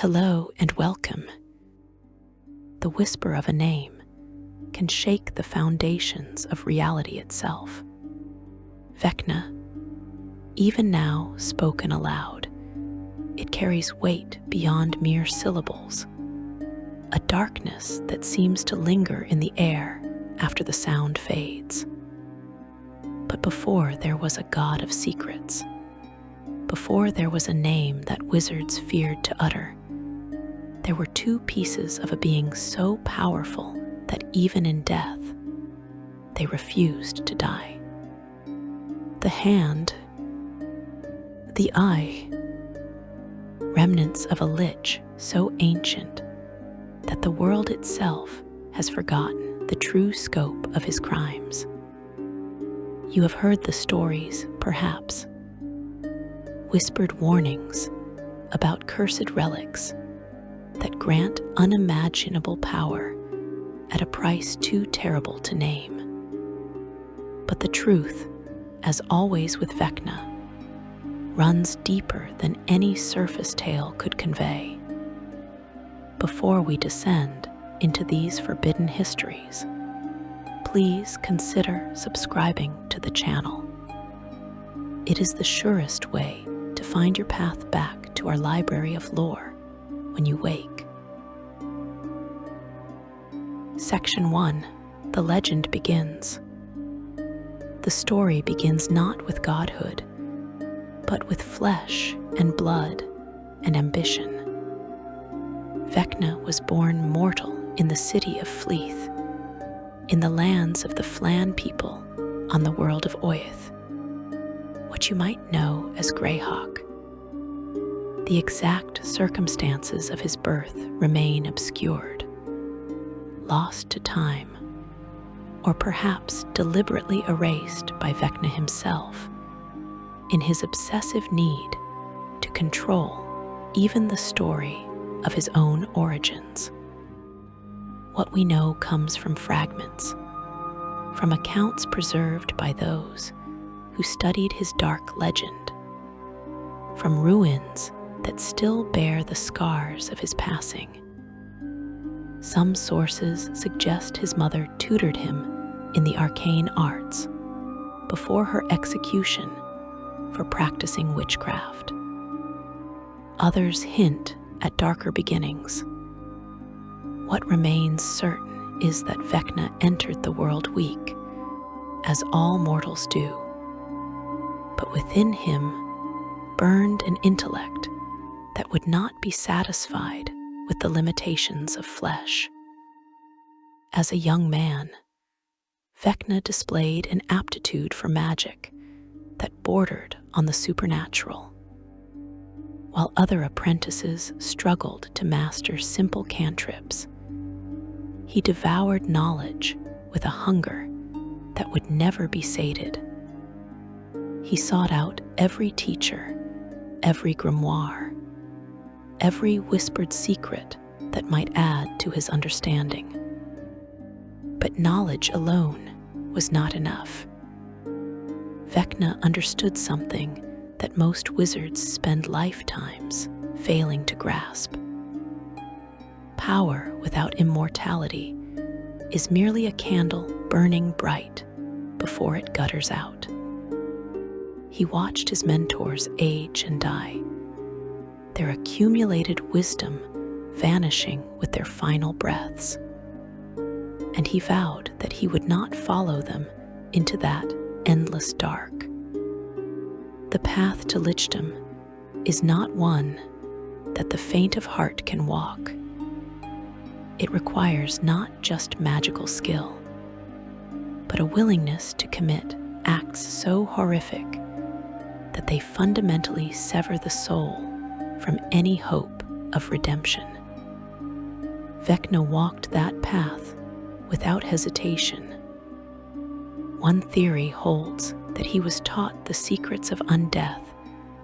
Hello and welcome. The whisper of a name can shake the foundations of reality itself. Vecna, even now spoken aloud, it carries weight beyond mere syllables, a darkness that seems to linger in the air after the sound fades. But before there was a god of secrets, before there was a name that wizards feared to utter, there were two pieces of a being so powerful that even in death, they refused to die. The hand, the eye, remnants of a lich so ancient that the world itself has forgotten the true scope of his crimes. You have heard the stories, perhaps, whispered warnings about cursed relics that grant unimaginable power at a price too terrible to name. But the truth, as always with Vecna, runs deeper than any surface tale could convey. Before we descend into these forbidden histories, please consider subscribing to the channel. It is the surest way to find your path back to our library of lore when you wake. Section 1. The legend begins. The story begins not with godhood, but with flesh and blood and ambition. Vecna was born mortal in the city of Fleeth, in the lands of the Flan people on the world of Oath, what you might know as Greyhawk. The exact circumstances of his birth remain obscured, lost to time, or perhaps deliberately erased by Vecna himself in his obsessive need to control even the story of his own origins. What we know comes from fragments, from accounts preserved by those who studied his dark legend, from ruins that still bear the scars of his passing. Some sources suggest his mother tutored him in the arcane arts before her execution for practicing witchcraft. Others hint at darker beginnings. What remains certain is that Vecna entered the world weak, as all mortals do. But within him burned an intellect that would not be satisfied with the limitations of flesh. As a young man, Vecna displayed an aptitude for magic that bordered on the supernatural. While other apprentices struggled to master simple cantrips, he devoured knowledge with a hunger that would never be sated. He sought out every teacher, every grimoire, every whispered secret that might add to his understanding. But knowledge alone was not enough. Vecna understood something that most wizards spend lifetimes failing to grasp. Power without immortality is merely a candle burning bright before it gutters out. He watched his mentors age and die, their accumulated wisdom vanishing with their final breaths. And he vowed that he would not follow them into that endless dark. The path to lichdom is not one that the faint of heart can walk. It requires not just magical skill, but a willingness to commit acts so horrific that they fundamentally sever the soul from any hope of redemption. Vecna walked that path without hesitation. One theory holds that he was taught the secrets of undeath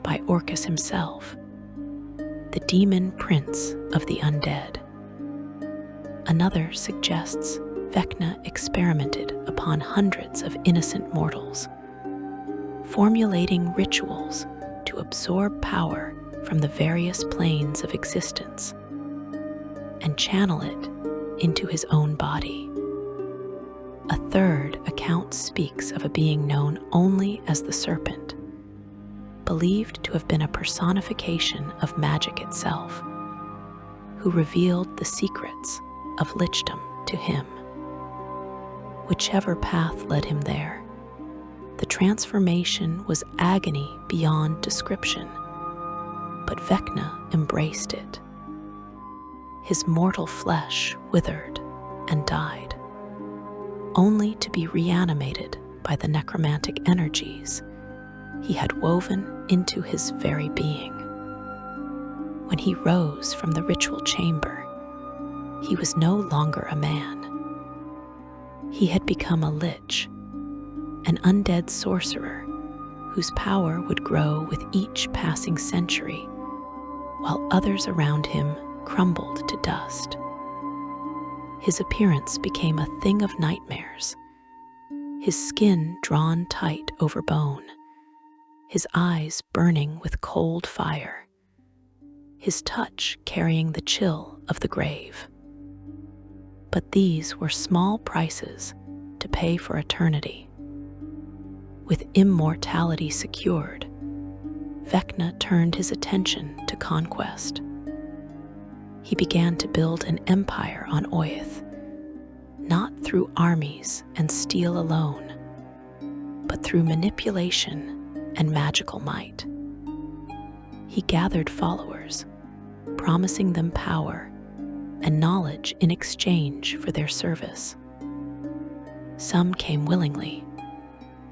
by Orcus himself, the demon prince of the undead. Another suggests Vecna experimented upon hundreds of innocent mortals, formulating rituals to absorb power from the various planes of existence and channel it into his own body. A third account speaks of a being known only as the serpent, believed to have been a personification of magic itself, who revealed the secrets of lichdom to him. Whichever path led him there, the transformation was agony beyond description, but Vecna embraced it. His mortal flesh withered and died, only to be reanimated by the necromantic energies he had woven into his very being. When he rose from the ritual chamber, he was no longer a man. He had become a lich, an undead sorcerer whose power would grow with each passing century, while others around him crumbled to dust. His appearance became a thing of nightmares, his skin drawn tight over bone, his eyes burning with cold fire, his touch carrying the chill of the grave. But these were small prices to pay for eternity. With immortality secured, Vecna turned his attention to conquest. He began to build an empire on Oyath, not through armies and steel alone, but through manipulation and magical might. He gathered followers, promising them power and knowledge in exchange for their service. Some came willingly,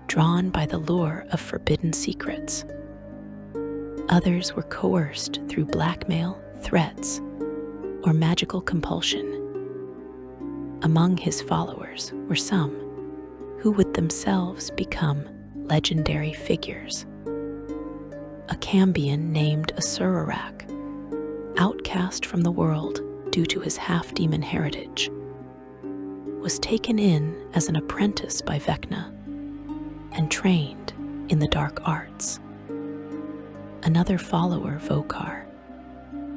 drawn by the lure of forbidden secrets. Others were coerced through blackmail, threats, or magical compulsion. Among his followers were some who would themselves become legendary figures. A Cambion named Asururak, outcast from the world due to his half-demon heritage, was taken in as an apprentice by Vecna and trained in the dark arts. Another follower, Vokar,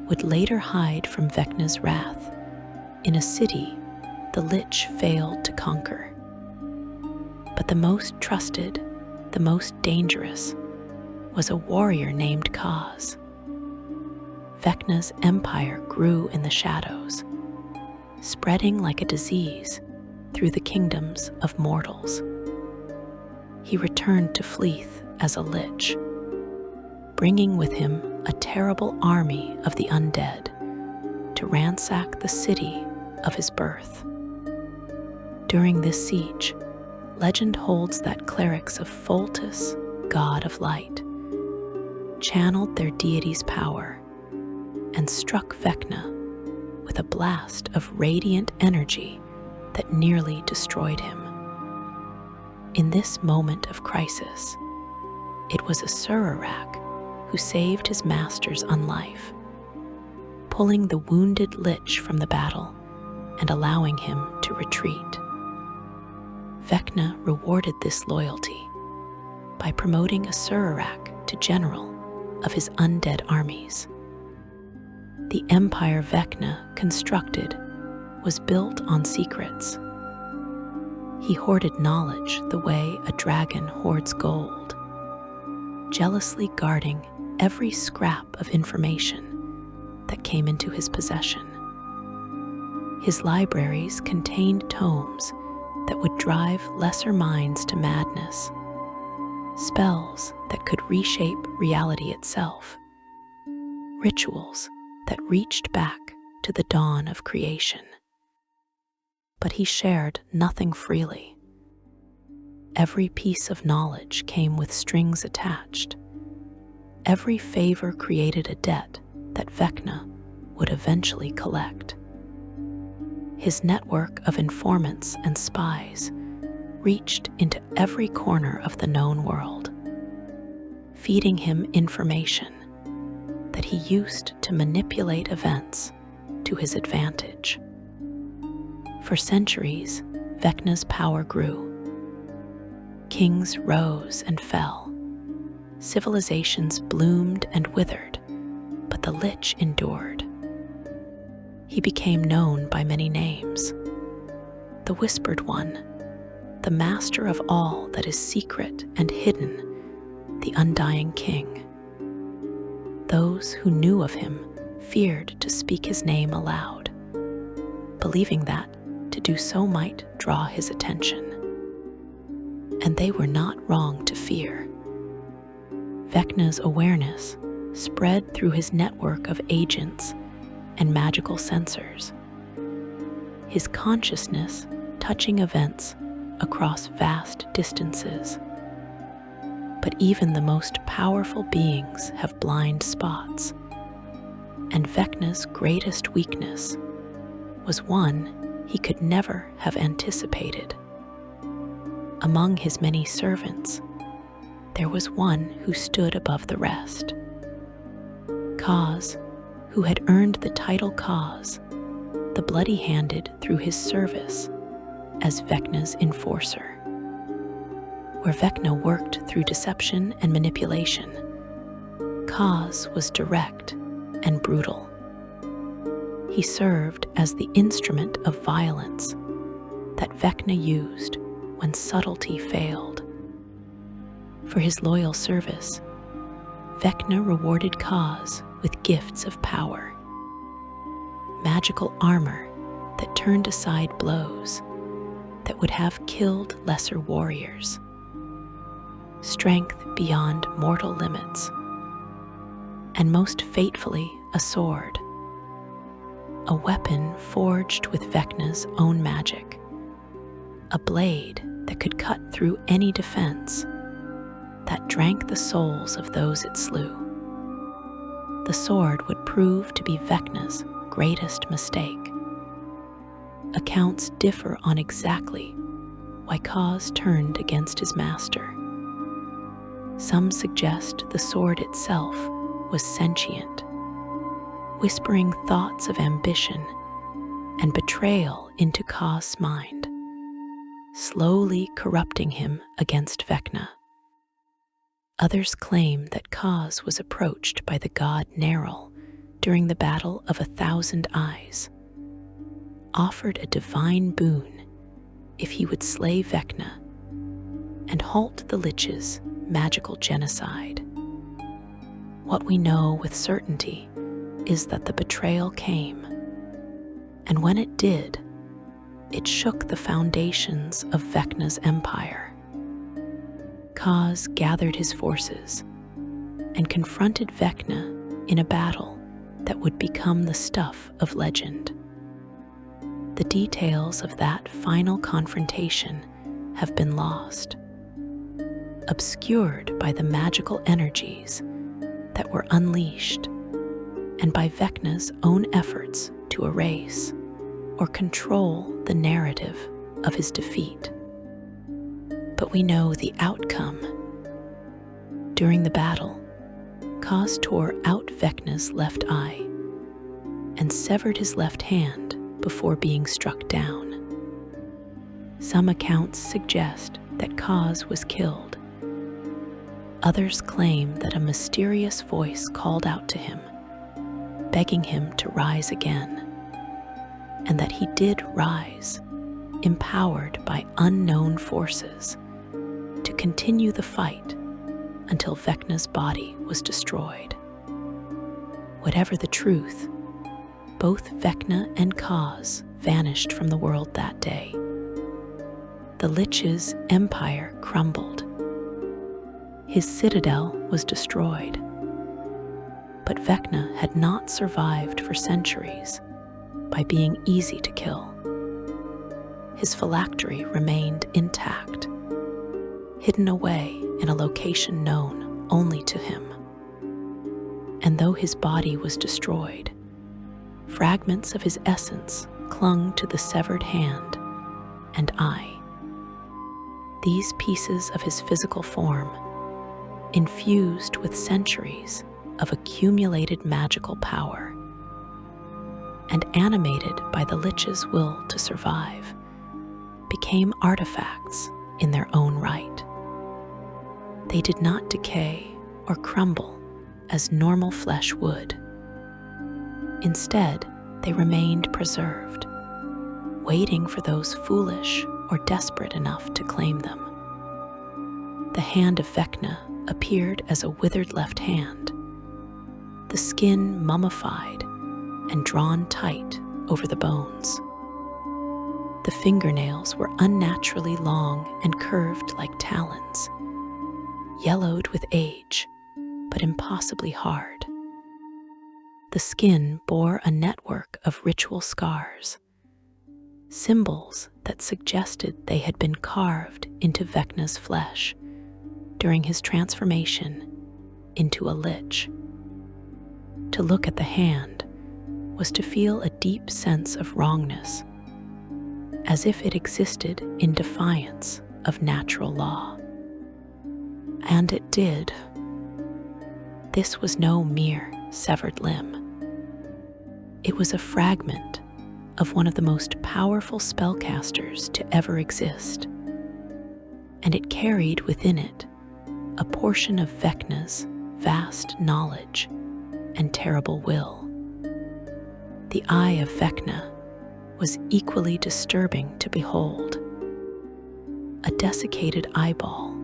would later hide from Vecna's wrath in a city the Lich failed to conquer. But the most trusted, the most dangerous, was a warrior named Kaz. Vecna's empire grew in the shadows, spreading like a disease through the kingdoms of mortals. He returned to Fleeth as a lich, bringing with him a terrible army of the undead to ransack the city of his birth. During this siege, legend holds that clerics of Foltest, god of light, channeled their deity's power and struck Vecna with a blast of radiant energy that nearly destroyed him. In this moment of crisis, it was Asururak who saved his master's unlife, pulling the wounded lich from the battle and allowing him to retreat. Vecna rewarded this loyalty by promoting Asururak to general of his undead armies. The empire Vecna constructed was built on secrets. He hoarded knowledge the way a dragon hoards gold, jealously guarding every scrap of information that came into his possession. His libraries contained tomes that would drive lesser minds to madness, spells that could reshape reality itself, rituals that reached back to the dawn of creation. But he shared nothing freely. Every piece of knowledge came with strings attached. Every favor created a debt that Vecna would eventually collect. His network of informants and spies reached into every corner of the known world, feeding him information that he used to manipulate events to his advantage. For centuries, Vecna's power grew. Kings rose and fell, civilizations bloomed and withered, But the Lich endured. He became known by many names: the Whispered One, the Master of all that is secret and hidden, the Undying King. Those who knew of him feared to speak his name aloud, believing that to do so might draw his attention. And they were not wrong to fear. Vecna's awareness spread through his network of agents and magical sensors, his consciousness touching events across vast distances. But even the most powerful beings have blind spots, and Vecna's greatest weakness was one he could never have anticipated. Among his many servants, there was one who stood above the rest. Kaz, who had earned the title Kaz, the Bloody-Handed, through his service as Vecna's enforcer. Where Vecna worked through deception and manipulation, Kaz was direct and brutal. He served as the instrument of violence that Vecna used when subtlety failed. For his loyal service, Vecna rewarded Kaz with gifts of power, magical armor that turned aside blows that would have killed lesser warriors, strength beyond mortal limits, and most fatefully, a sword, a weapon forged with Vecna's own magic, a blade that could cut through any defense, that drank the souls of those it slew. The sword would prove to be Vecna's greatest mistake. Accounts differ on exactly why Kaz turned against his master. Some suggest the sword itself was sentient, whispering thoughts of ambition and betrayal into Kaz's mind, slowly corrupting him against Vecna. Others claim that Kaz was approached by the god Neril during the Battle of 1,000 Eyes, offered a divine boon if he would slay Vecna and halt the Lich's magical genocide. What we know with certainty is that the betrayal came, and when it did, it shook the foundations of Vecna's empire. Kaz gathered his forces and confronted Vecna in a battle that would become the stuff of legend. The details of that final confrontation have been lost, obscured by the magical energies that were unleashed and by Vecna's own efforts to erase or control the narrative of his defeat. But we know the outcome. During the battle, Kaz tore out Vecna's left eye and severed his left hand before being struck down. Some accounts suggest that Kaz was killed. Others claim that a mysterious voice called out to him, begging him to rise again, and that he did rise, empowered by unknown forces, to continue the fight until Vecna's body was destroyed. Whatever the truth, both Vecna and Kaz vanished from the world that day. The Lich's empire crumbled. His citadel was destroyed. But Vecna had not survived for centuries by being easy to kill. His phylactery remained intact, hidden away in a location known only to him. And though his body was destroyed, fragments of his essence clung to the severed hand and eye. These pieces of his physical form, infused with centuries of accumulated magical power, and animated by the Lich's will to survive, became artifacts in their own right. They did not decay or crumble as normal flesh would. Instead, they remained preserved, waiting for those foolish or desperate enough to claim them. The hand of Vecna appeared as a withered left hand, the skin mummified and drawn tight over the bones. The fingernails were unnaturally long and curved like talons, yellowed with age, but impossibly hard. The skin bore a network of ritual scars, symbols that suggested they had been carved into Vecna's flesh during his transformation into a lich. To look at the hand was to feel a deep sense of wrongness, as if it existed in defiance of natural law. And it did. This was no mere severed limb. It was a fragment of one of the most powerful spellcasters to ever exist, and it carried within it a portion of Vecna's vast knowledge and terrible will. The eye of Vecna was equally disturbing to behold. A desiccated eyeball,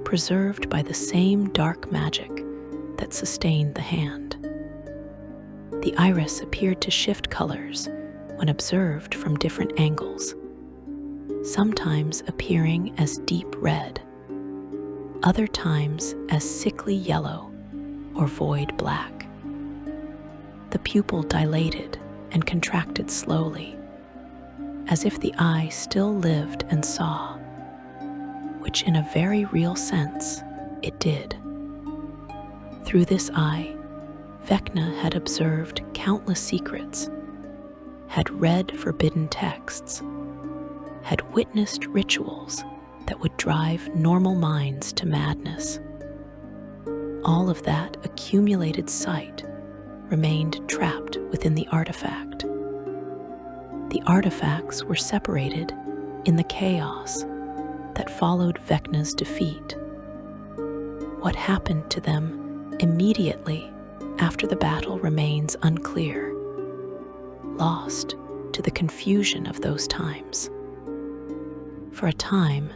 preserved by the same dark magic that sustained the hand. The iris appeared to shift colors when observed from different angles, sometimes appearing as deep red, other times as sickly yellow or void black. The pupil dilated and contracted slowly, as if the eye still lived and saw, which in a very real sense it did. Through this eye, Vecna had observed countless secrets, had read forbidden texts, had witnessed rituals that would drive normal minds to madness. All of that accumulated sight remained trapped within the artifact. The artifacts were separated in the chaos that followed Vecna's defeat. What happened to them immediately after the battle remains unclear, lost to the confusion of those times. For a time,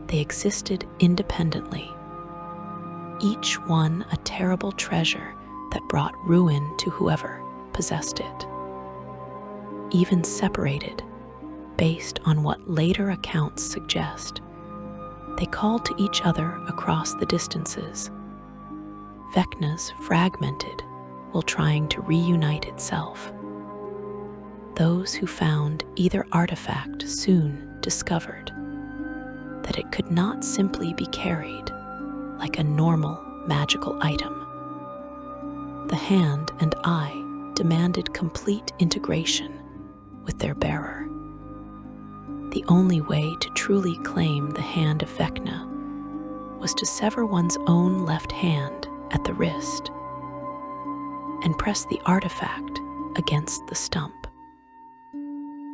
they existed independently, each one a terrible treasure that brought ruin to whoever possessed it. Even separated, based on what later accounts suggest, they called to each other across the distances. Vecna's fragmented while trying to reunite itself. Those who found either artifact soon discovered that it could not simply be carried like a normal magical item. The hand and eye demanded complete integration with their bearer. The only way to truly claim the hand of Vecna was to sever one's own left hand at the wrist and press the artifact against the stump.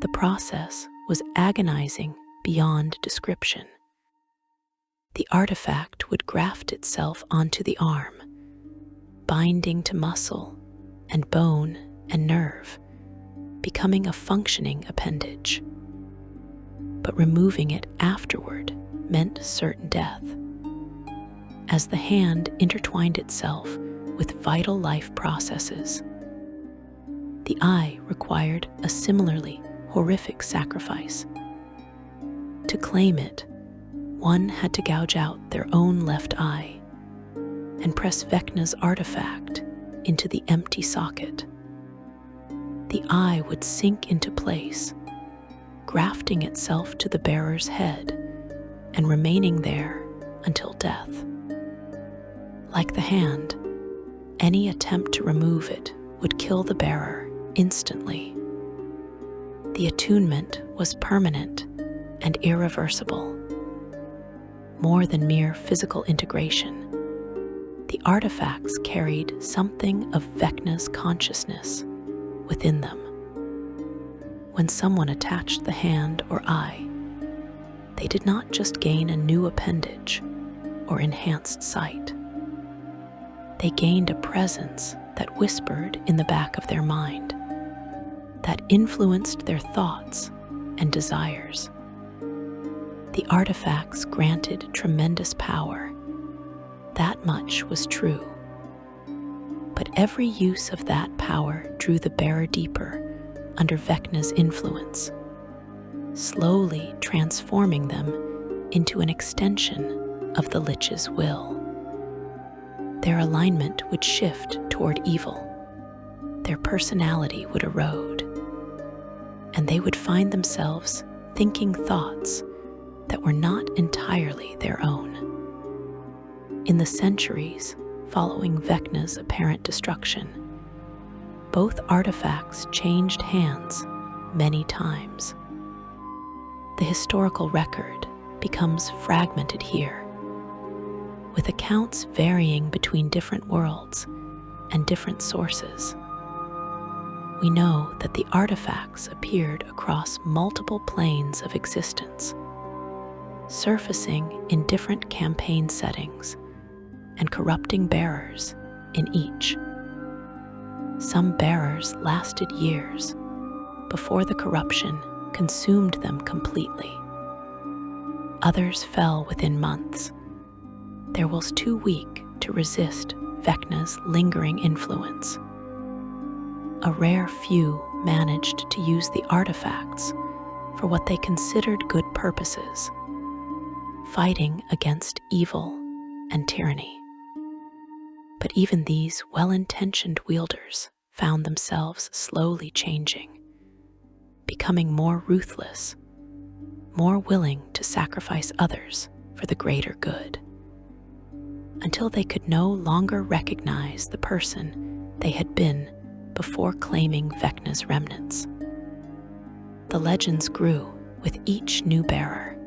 The process was agonizing beyond description. The artifact would graft itself onto the arm, binding to muscle and bone and nerve, becoming a functioning appendage. But removing it afterward meant certain death. As the hand intertwined itself with vital life processes, the eye required a similarly horrific sacrifice. To claim it, one had to gouge out their own left eye and press Vecna's artifact into the empty socket. The eye would sink into place, grafting itself to the bearer's head and remaining there until death. Like the hand, any attempt to remove it would kill the bearer instantly. The attunement was permanent and irreversible. More than mere physical integration, the artifacts carried something of Vecna's consciousness within them. When someone attached the hand or eye, they did not just gain a new appendage or enhanced sight. They gained a presence that whispered in the back of their mind, that influenced their thoughts and desires. The artifacts granted tremendous power. That much was true. But every use of that power drew the bearer deeper under Vecna's influence, slowly transforming them into an extension of the Lich's will. Their alignment would shift toward evil, their personality would erode, and they would find themselves thinking thoughts that were not entirely their own. In the centuries following Vecna's apparent destruction, both artifacts changed hands many times. The historical record becomes fragmented here, with accounts varying between different worlds and different sources. We know that the artifacts appeared across multiple planes of existence, surfacing in different campaign settings and corrupting bearers in each. Some bearers lasted years before the corruption consumed them completely. Others fell within months. Their wills too weak to resist Vecna's lingering influence. A rare few managed to use the artifacts for what they considered good purposes, fighting against evil and tyranny. But even these well-intentioned wielders found themselves slowly changing, becoming more ruthless, more willing to sacrifice others for the greater good, until they could no longer recognize the person they had been before claiming Vecna's remnants. The legends grew with each new bearer.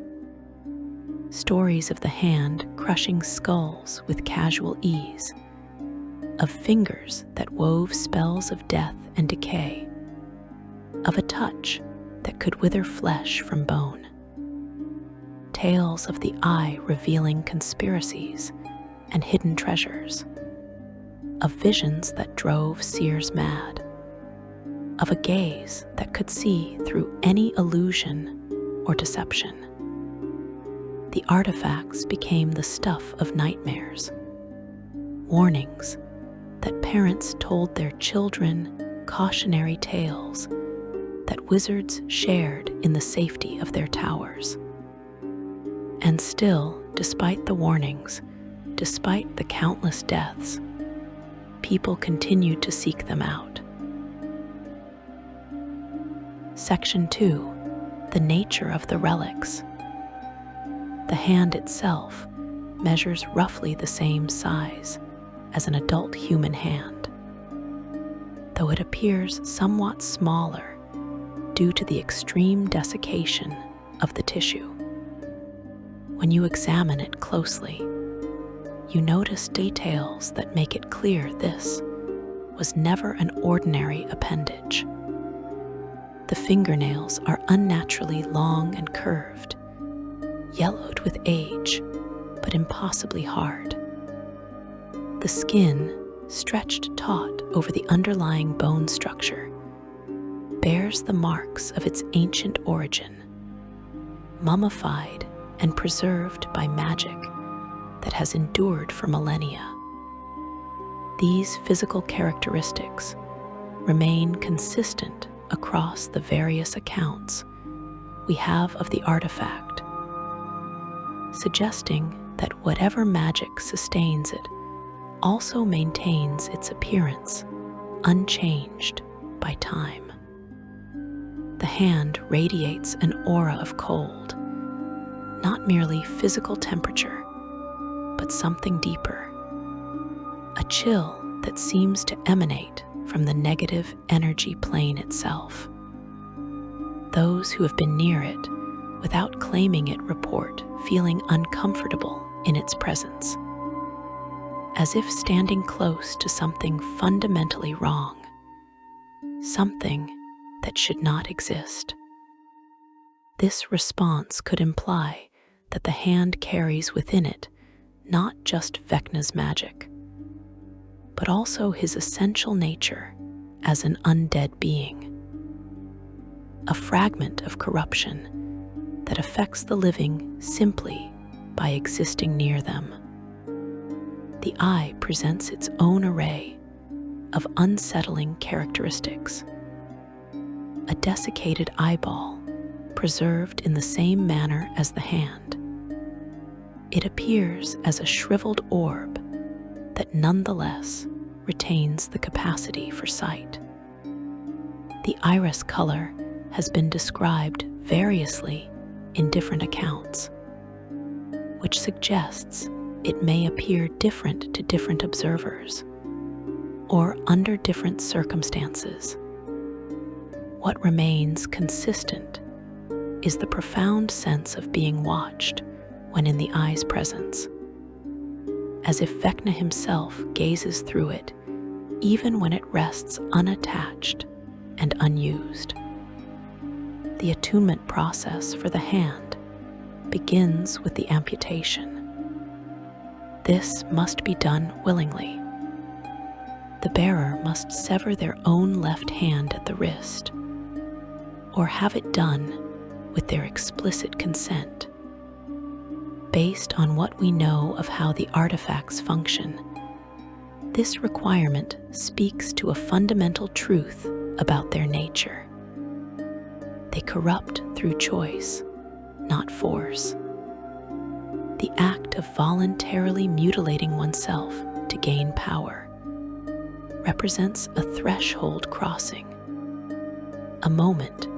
Stories of the hand crushing skulls with casual ease, of fingers that wove spells of death and decay, of a touch that could wither flesh from bone. Tales of the eye revealing conspiracies and hidden treasures, of visions that drove seers mad, of a gaze that could see through any illusion or deception. The artifacts became the stuff of nightmares, warnings that parents told their children, cautionary tales that wizards shared in the safety of their towers. And still, despite the warnings, despite the countless deaths, people continued to seek them out. Section 2. The nature of the relics. The hand itself measures roughly the same size as an adult human hand, though it appears somewhat smaller due to the extreme desiccation of the tissue. When you examine it closely, you notice details that make it clear this was never an ordinary appendage. The fingernails are unnaturally long and curved, yellowed with age, but impossibly hard. The skin, stretched taut over the underlying bone structure, bears the marks of its ancient origin, mummified and preserved by magic that has endured for millennia. These physical characteristics remain consistent across the various accounts we have of the artifact, suggesting that whatever magic sustains it also maintains its appearance unchanged by time. The hand radiates an aura of cold, not merely physical temperature, but something deeper, a chill that seems to emanate from the negative energy plane itself. Those who have been near it without claiming it report feeling uncomfortable in its presence, as if standing close to something fundamentally wrong, something that should not exist. This response could imply that the hand carries within it not just Vecna's magic, but also his essential nature as an undead being, a fragment of corruption that affects the living simply by existing near them. The eye presents its own array of unsettling characteristics. A desiccated eyeball, preserved in the same manner as the hand. It appears as a shriveled orb that nonetheless retains the capacity for sight. The iris color has been described variously in different accounts, which suggests it may appear different to different observers or under different circumstances. What remains consistent is the profound sense of being watched when in the eye's presence, as if Vecna himself gazes through it, even when it rests unattached and unused. The attunement process for the hand begins with the amputation. This must be done willingly. The bearer must sever their own left hand at the wrist, or have it done with their explicit consent. Based on what we know of how the artifacts function, this requirement speaks to a fundamental truth about their nature. They corrupt through choice, not force. The act of voluntarily mutilating oneself to gain power represents a threshold crossing, a moment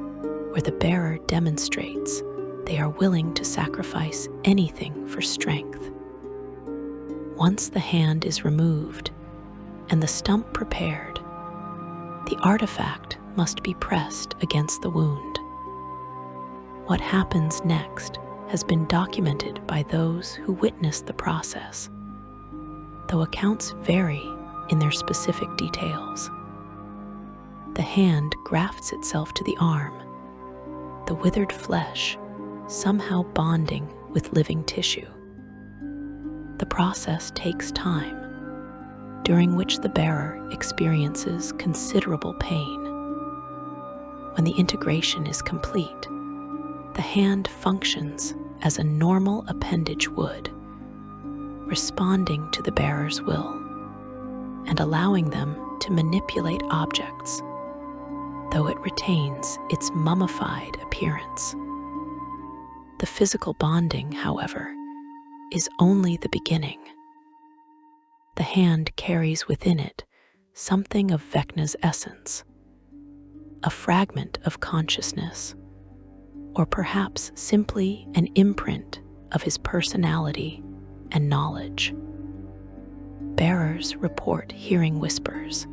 where the bearer demonstrates they are willing to sacrifice anything for strength. Once the hand is removed and the stump prepared, the artifact must be pressed against the wound. What happens next has been documented by those who witnessed the process, though accounts vary in their specific details. The hand grafts itself to the arm, the withered flesh somehow bonding with living tissue. The process takes time, during which the bearer experiences considerable pain. When the integration is complete, the hand functions as a normal appendage would, responding to the bearer's will and allowing them to manipulate objects, though it retains its mummified appearance. The physical bonding, however, is only the beginning. The hand carries within it something of Vecna's essence, a fragment of consciousness, or perhaps simply an imprint of his personality and knowledge. Bearers report hearing whispers,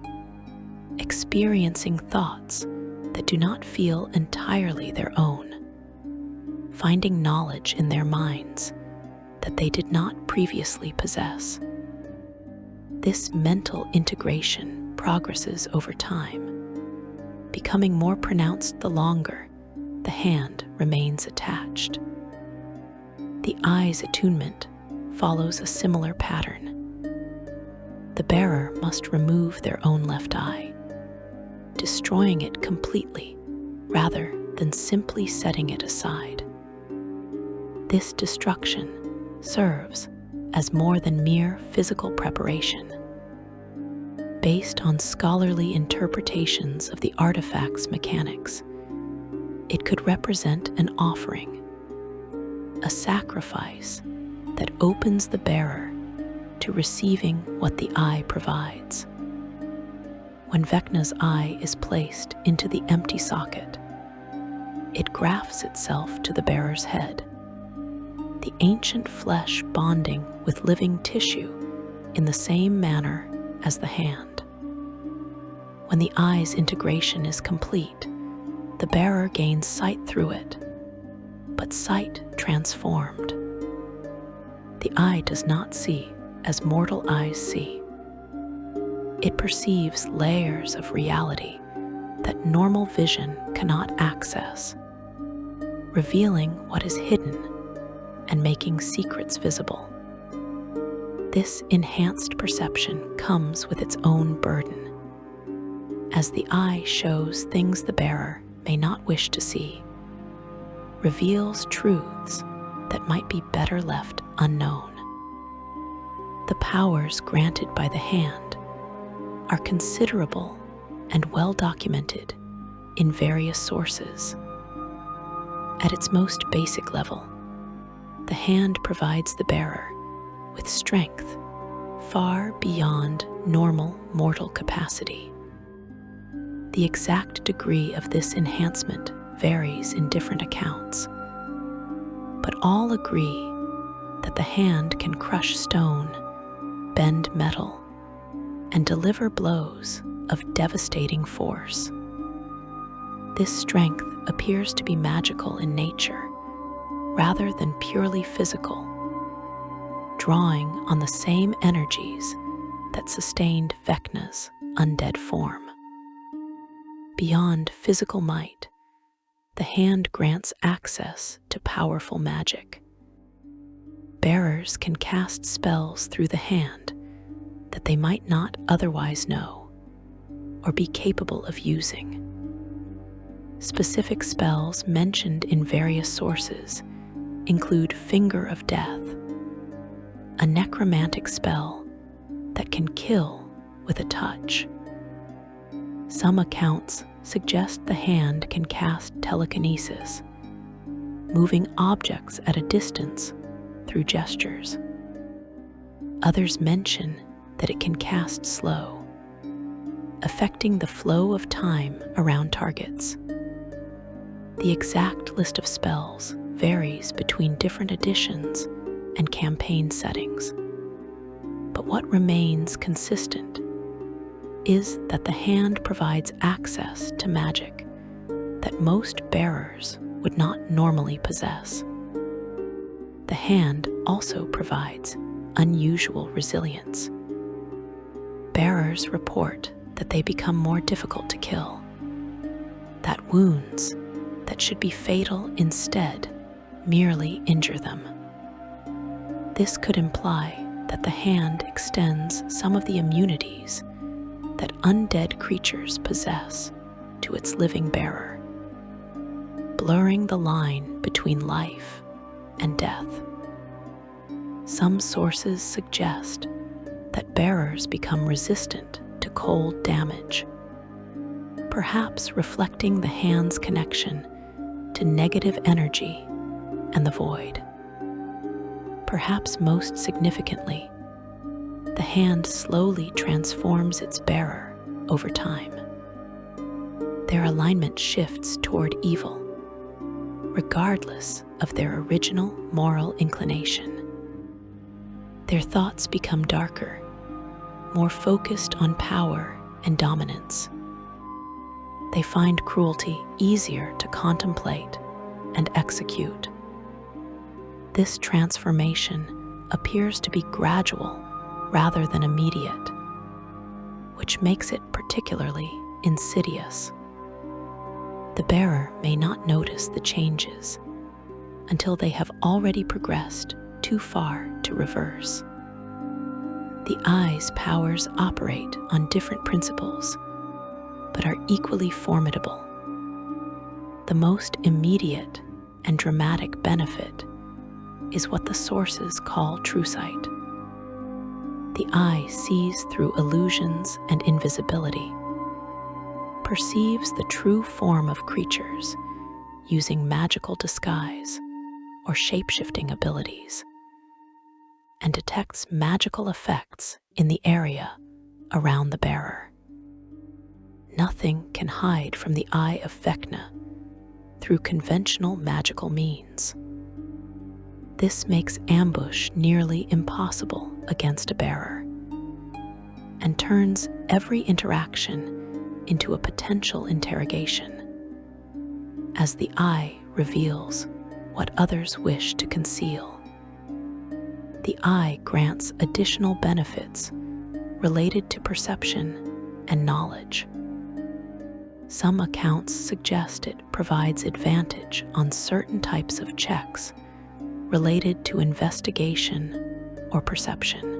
experiencing thoughts that do not feel entirely their own, finding knowledge in their minds that they did not previously possess. This mental integration progresses over time, becoming more pronounced the longer the hand remains attached. The eye's attunement follows a similar pattern. The bearer must remove their own left eye, destroying it completely rather than simply setting it aside. This destruction serves as more than mere physical preparation. Based on scholarly interpretations of the artifact's mechanics, it could represent an offering, a sacrifice that opens the bearer to receiving what the eye provides. When Vecna's eye is placed into the empty socket, it grafts itself to the bearer's head, the ancient flesh bonding with living tissue in the same manner as the hand. When the eye's integration is complete, the bearer gains sight through it, but sight transformed. The eye does not see as mortal eyes see. It perceives layers of reality that normal vision cannot access, revealing what is hidden and making secrets visible. This enhanced perception comes with its own burden, as the eye shows things the bearer may not wish to see, reveals truths that might be better left unknown. The powers granted by the hand are considerable and well documented in various sources. At its most basic level, the hand provides the bearer with strength far beyond normal mortal capacity. The exact degree of this enhancement varies in different accounts, but all agree that the hand can crush stone, bend metal, and deliver blows of devastating force. This strength appears to be magical in nature rather than purely physical, drawing on the same energies that sustained Vecna's undead form. Beyond physical might, the hand grants access to powerful magic. Bearers can cast spells through the hand that they might not otherwise know or be capable of using. Specific spells mentioned in various sources include Finger of Death, a necromantic spell that can kill with a touch. Some accounts suggest the hand can cast telekinesis, moving objects at a distance through gestures. Others mention that it can cast slow, affecting the flow of time around targets. The exact list of spells varies between different editions and campaign settings, but what remains consistent is that the hand provides access to magic that most bearers would not normally possess. The hand also provides unusual resilience. Bearers report that they become more difficult to kill, that wounds that should be fatal instead merely injure them. This could imply that the hand extends some of the immunities that undead creatures possess to its living bearer, blurring the line between life and death. Some sources suggest that bearers become resistant to cold damage, perhaps reflecting the hand's connection to negative energy and the void. Perhaps most significantly, the hand slowly transforms its bearer over time. Their alignment shifts toward evil, regardless of their original moral inclination. Their thoughts become darker, more focused on power and dominance. They find cruelty easier to contemplate and execute. This transformation appears to be gradual rather than immediate, which makes it particularly insidious. The bearer may not notice the changes until they have already progressed too far to reverse. The eye's powers operate on different principles, but are equally formidable. The most immediate and dramatic benefit is what the sources call true sight. The eye sees through illusions and invisibility, perceives the true form of creatures using magical disguise or shape-shifting abilities, and detects magical effects in the area around the bearer. Nothing can hide from the eye of Vecna through conventional magical means. This makes ambush nearly impossible against a bearer, and turns every interaction into a potential interrogation, as the eye reveals what others wish to conceal. The eye grants additional benefits related to perception and knowledge. Some accounts suggest it provides advantage on certain types of checks related to investigation or perception.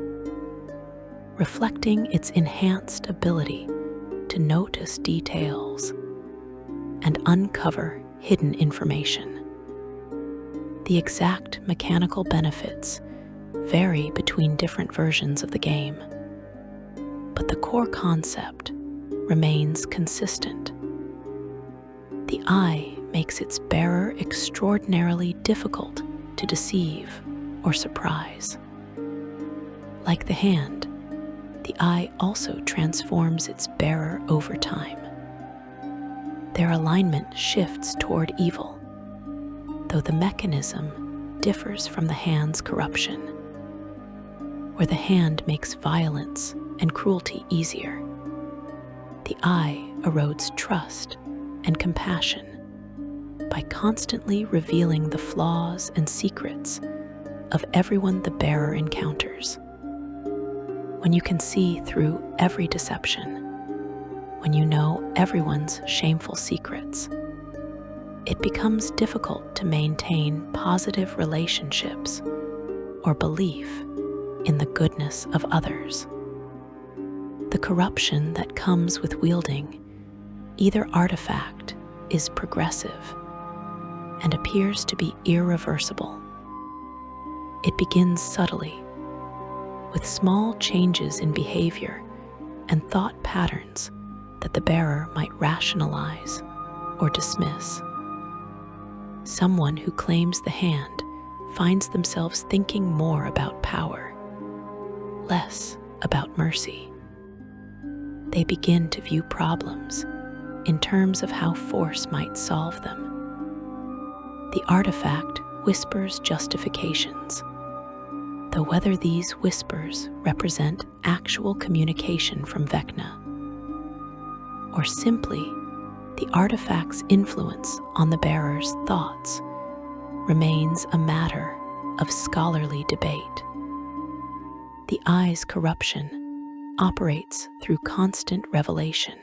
reflecting its enhanced ability to notice details and uncover hidden information. The exact mechanical benefits vary between different versions of the game, but the core concept remains consistent. The eye makes its bearer extraordinarily difficult to deceive or surprise. Like the hand, the eye also transforms its bearer over time. Their alignment shifts toward evil, though the mechanism differs from the hand's corruption, where the hand makes violence and cruelty easier. The eye erodes trust and compassion by constantly revealing the flaws and secrets of everyone the bearer encounters. When you can see through every deception, when you know everyone's shameful secrets, it becomes difficult to maintain positive relationships or belief in the goodness of others. The corruption that comes with wielding either artifact is progressive and appears to be irreversible. It begins subtly, with small changes in behavior and thought patterns that the bearer might rationalize or dismiss. Someone who claims the hand finds themselves thinking more about power, less about mercy. They begin to view problems in terms of how force might solve them. The artifact whispers justifications, though whether these whispers represent actual communication from Vecna, or simply the artifact's influence on the bearer's thoughts, remains a matter of scholarly debate. The eye's corruption operates through constant revelation.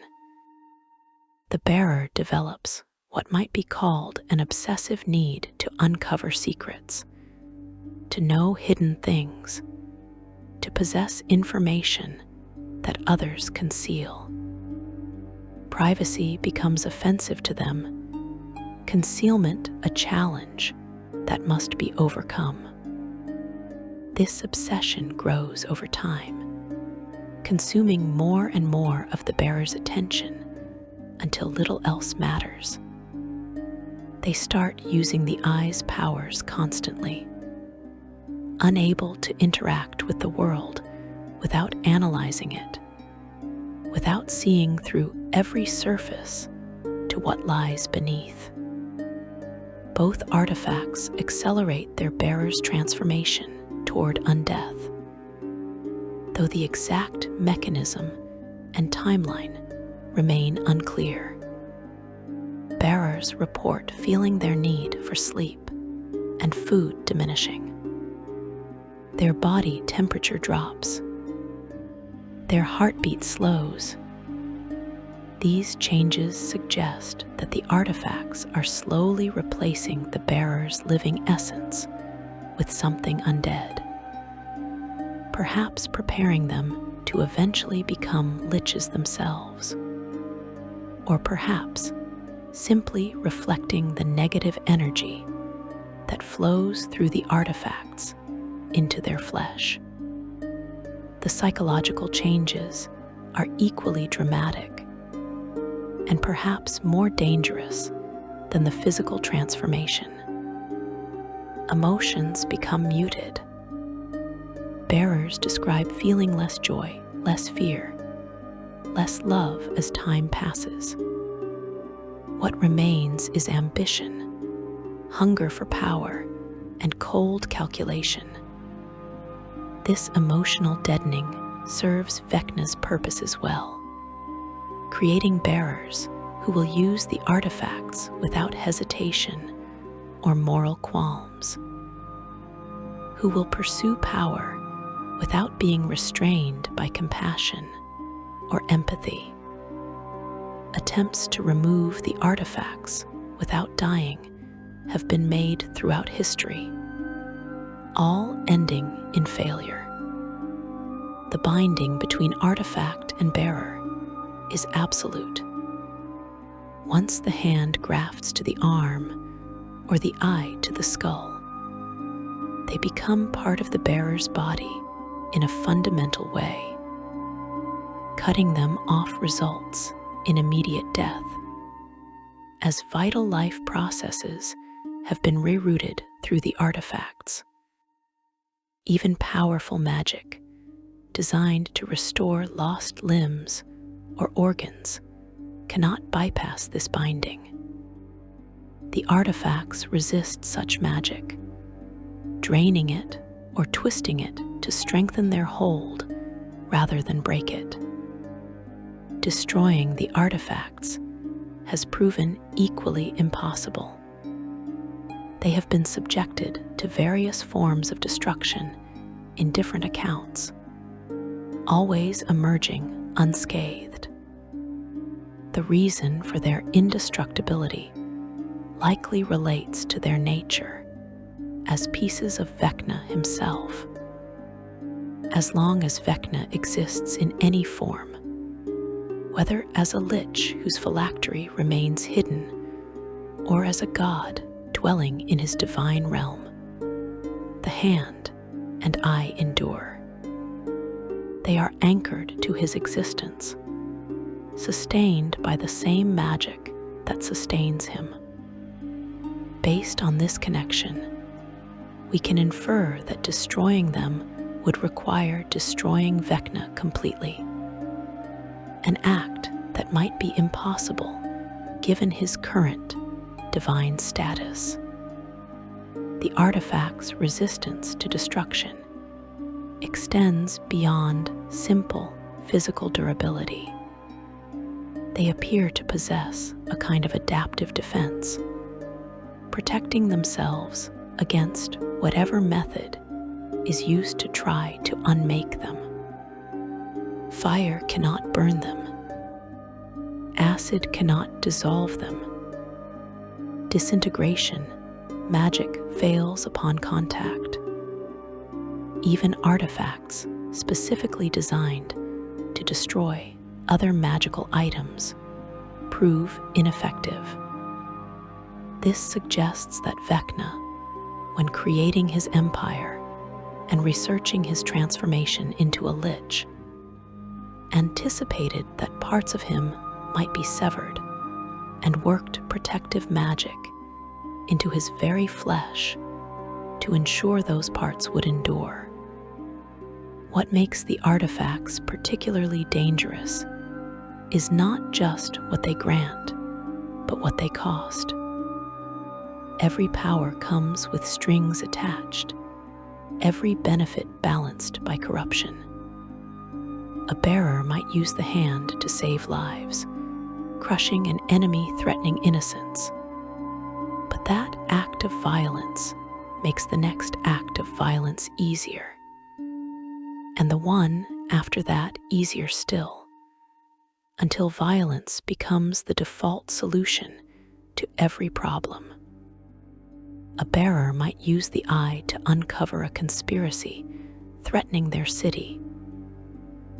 The bearer develops what might be called an obsessive need to uncover secrets, to know hidden things, to possess information that others conceal. Privacy becomes offensive to them, concealment a challenge that must be overcome. This obsession grows over time, consuming more and more of the bearer's attention until little else matters. They start using the eye's powers constantly, unable to interact with the world without analyzing it, without seeing through every surface to what lies beneath. Both artifacts accelerate their bearer's transformation toward undeath, though the exact mechanism and timeline remain unclear. Bearers report feeling their need for sleep and food diminishing. Their body temperature drops. Their heartbeat slows. These changes suggest that the artifacts are slowly replacing the bearer's living essence with something undead, perhaps preparing them to eventually become liches themselves, or perhaps simply reflecting the negative energy that flows through the artifacts into their flesh. The psychological changes are equally dramatic and perhaps more dangerous than the physical transformation. Emotions become muted. Bearers describe feeling less joy, less fear, less love as time passes. What remains is ambition, hunger for power, and cold calculation. This emotional deadening serves Vecna's purpose as well, creating bearers who will use the artifacts without hesitation or moral qualms, who will pursue power without being restrained by compassion or empathy. Attempts to remove the artifacts without dying have been made throughout history, all ending in failure. The binding between artifact and bearer is absolute. Once the hand grafts to the arm or the eye to the skull, they become part of the bearer's body in a fundamental way. Cutting them off results in immediate death, as vital life processes have been rerouted through the artifacts. Even powerful magic, designed to restore lost limbs or organs, cannot bypass this binding. The artifacts resist such magic, draining it or twisting it to strengthen their hold rather than break it. Destroying the artifacts has proven equally impossible. They have been subjected to various forms of destruction in different accounts, always emerging unscathed. The reason for their indestructibility likely relates to their nature as pieces of Vecna himself. As long as Vecna exists in any form, whether as a lich whose phylactery remains hidden, or as a god dwelling in his divine realm, the hand and eye endure. They are anchored to his existence, sustained by the same magic that sustains him. Based on this connection, we can infer that destroying them would require destroying Vecna completely, an act that might be impossible given his current divine status. The artifact's resistance to destruction extends beyond simple physical durability. They appear to possess a kind of adaptive defense, protecting themselves against whatever method is used to try to unmake them. Fire cannot burn them. Acid cannot dissolve them. Disintegration, magic fails upon contact. Even artifacts specifically designed to destroy other magical items prove ineffective. This suggests that Vecna, when creating his empire and researching his transformation into a lich, anticipated that parts of him might be severed and worked protective magic into his very flesh to ensure those parts would endure. What makes the artifacts particularly dangerous is not just what they grant, but what they cost. Every power comes with strings attached, every benefit balanced by corruption. A bearer might use the hand to save lives, crushing an enemy threatening innocence. But that act of violence makes the next act of violence easier, and the one after that easier still, until violence becomes the default solution to every problem. A bearer might use the eye to uncover a conspiracy threatening their city,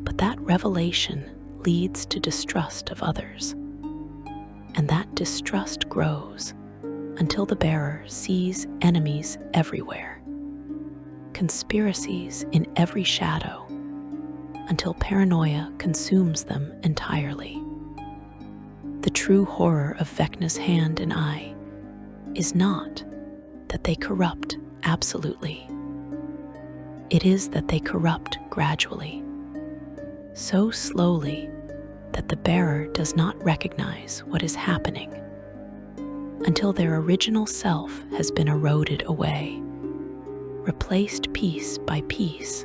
but that revelation leads to distrust of others, and that distrust grows until the bearer sees enemies everywhere, conspiracies in every shadow, until paranoia consumes them entirely. The true horror of Vecna's hand and eye is not that they corrupt absolutely. It is that they corrupt gradually, so slowly that the bearer does not recognize what is happening until their original self has been eroded away, replaced piece by piece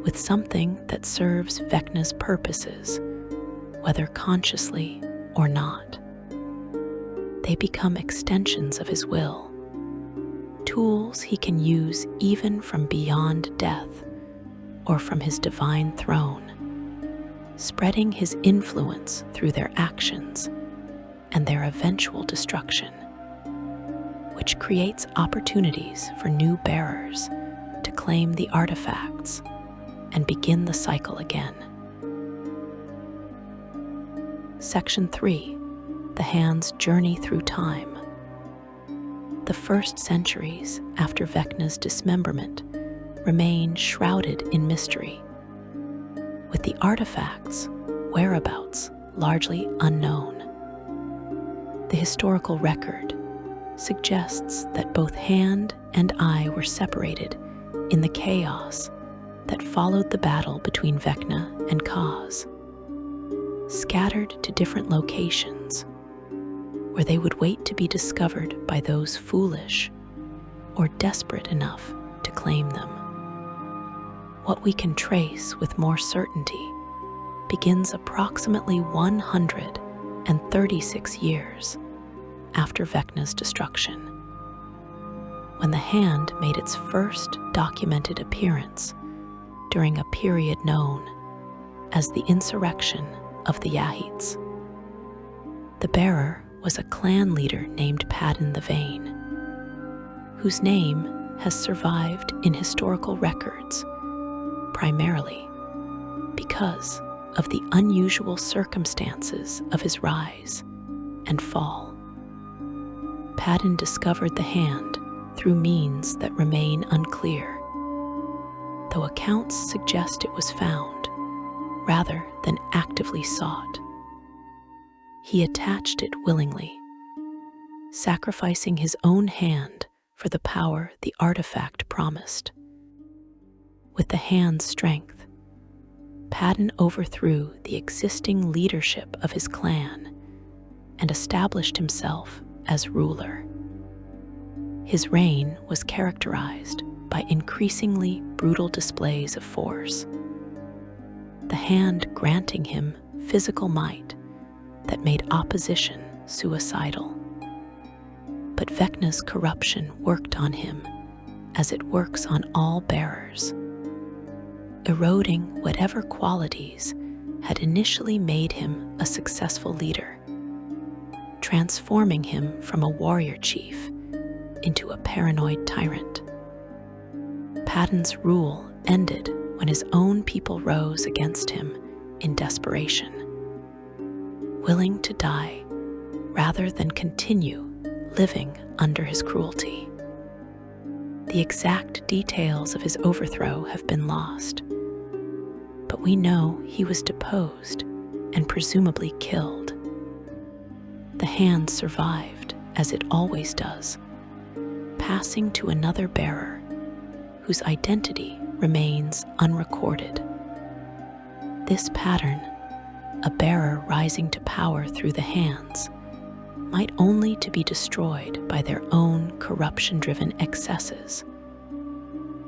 with something that serves Vecna's purposes, whether consciously or not. They become extensions of his will, tools he can use even from beyond death or from his divine throne, spreading his influence through their actions and their eventual destruction, which creates opportunities for new bearers to claim the artifacts and begin the cycle again. Section 3. The hand's journey through time. The first centuries after Vecna's dismemberment remain shrouded in mystery, with the artifact's whereabouts largely unknown. The historical record suggests that both hand and eye were separated in the chaos that followed the battle between Vecna and Kaz, scattered to different locations where they would wait to be discovered by those foolish or desperate enough to claim them. What we can trace with more certainty begins approximately 136 years after Vecna's destruction, when the hand made its first documented appearance during a period known as the Insurrection of the Yahids. The bearer was a clan leader named Padden the Vain, whose name has survived in historical records primarily because of the unusual circumstances of his rise and fall. Padden discovered the hand through means that remain unclear, though accounts suggest it was found rather than actively sought. He attached it willingly, sacrificing his own hand for the power the artifact promised. With the hand's strength, Padden overthrew the existing leadership of his clan and established himself as ruler. His reign was characterized by increasingly brutal displays of force, the hand granting him physical might that made opposition suicidal. But Vecna's corruption worked on him as it works on all bearers, eroding whatever qualities had initially made him a successful leader, transforming him from a warrior chief into a paranoid tyrant. Padden's rule ended when his own people rose against him in desperation, willing to die rather than continue living under his cruelty. The exact details of his overthrow have been lost, but we know he was deposed and presumably killed. The hand survived, as it always does, passing to another bearer whose identity remains unrecorded. This pattern, a bearer rising to power through the hands, might only to be destroyed by their own corruption-driven excesses,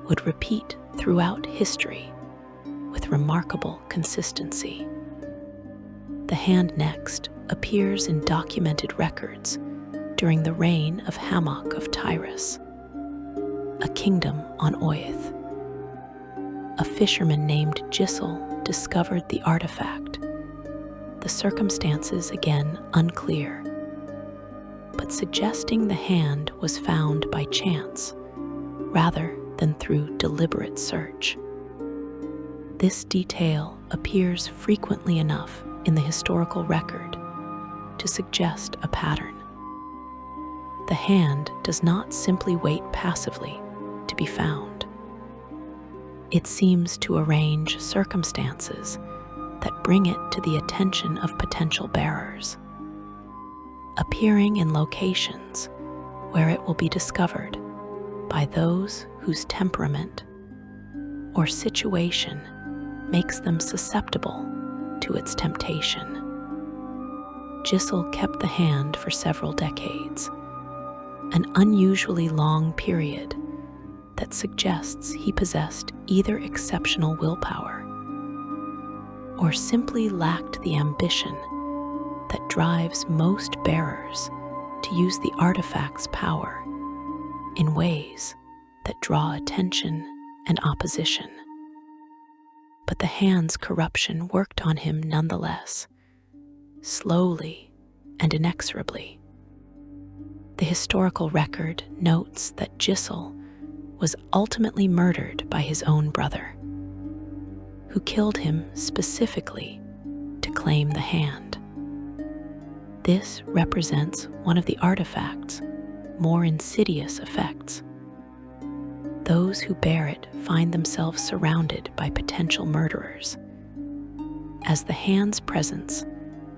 would repeat throughout history with remarkable consistency. The hand next appears in documented records during the reign of Hamok of Tyrus, a kingdom on Oyath. A fisherman named Gisel discovered the artifact, the circumstances again unclear, but suggesting the hand was found by chance rather than through deliberate search. This detail appears frequently enough in the historical record to suggest a pattern. The hand does not simply wait passively to be found. It seems to arrange circumstances that bring it to the attention of potential bearers, appearing in locations where it will be discovered by those whose temperament or situation makes them susceptible to its temptation. Gisel kept the hand for several decades, an unusually long period that suggests he possessed either exceptional willpower or simply lacked the ambition that drives most bearers to use the artifact's power in ways that draw attention and opposition. But the hand's corruption worked on him nonetheless, slowly and inexorably. The historical record notes that Gisel was ultimately murdered by his own brother, who killed him specifically to claim the hand. This represents one of the artifact's more insidious effects. Those who bear it find themselves surrounded by potential murderers, as the hand's presence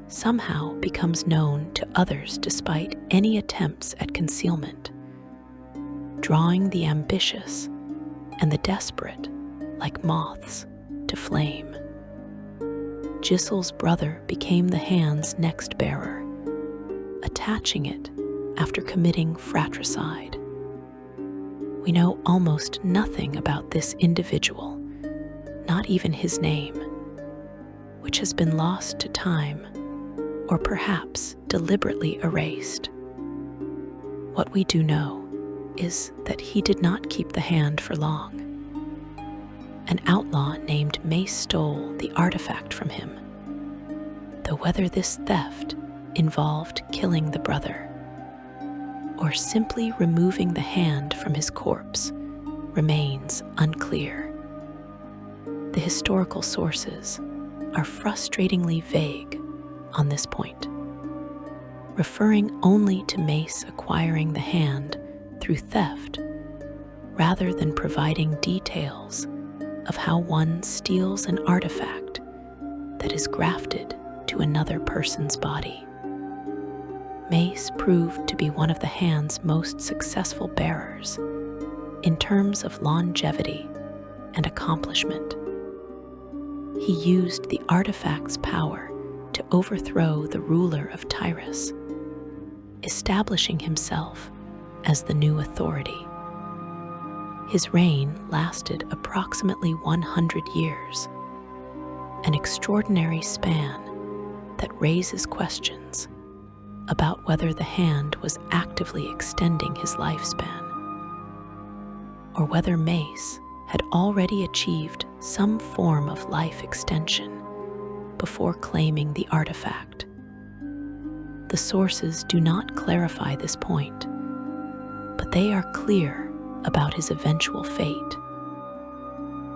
somehow becomes known to others despite any attempts at concealment, drawing the ambitious and the desperate like moths to flame. Gissel's brother became the hand's next bearer, attaching it after committing fratricide. We know almost nothing about this individual, not even his name, which has been lost to time or perhaps deliberately erased. What we do know is that he did not keep the hand for long. An outlaw named Mace stole the artifact from him, though whether this theft involved killing the brother or simply removing the hand from his corpse remains unclear. The historical sources are frustratingly vague on this point, referring only to Mace acquiring the hand through theft rather than providing details of how one steals an artifact that is grafted to another person's body. Mace proved to be one of the hand's most successful bearers in terms of longevity and accomplishment. He used the artifact's power to overthrow the ruler of Tyrus, establishing himself as the new authority. His reign lasted approximately 100 years, an extraordinary span that raises questions about whether the hand was actively extending his lifespan, or whether Mace had already achieved some form of life extension before claiming the artifact. The sources do not clarify this point, but they are clear about his eventual fate.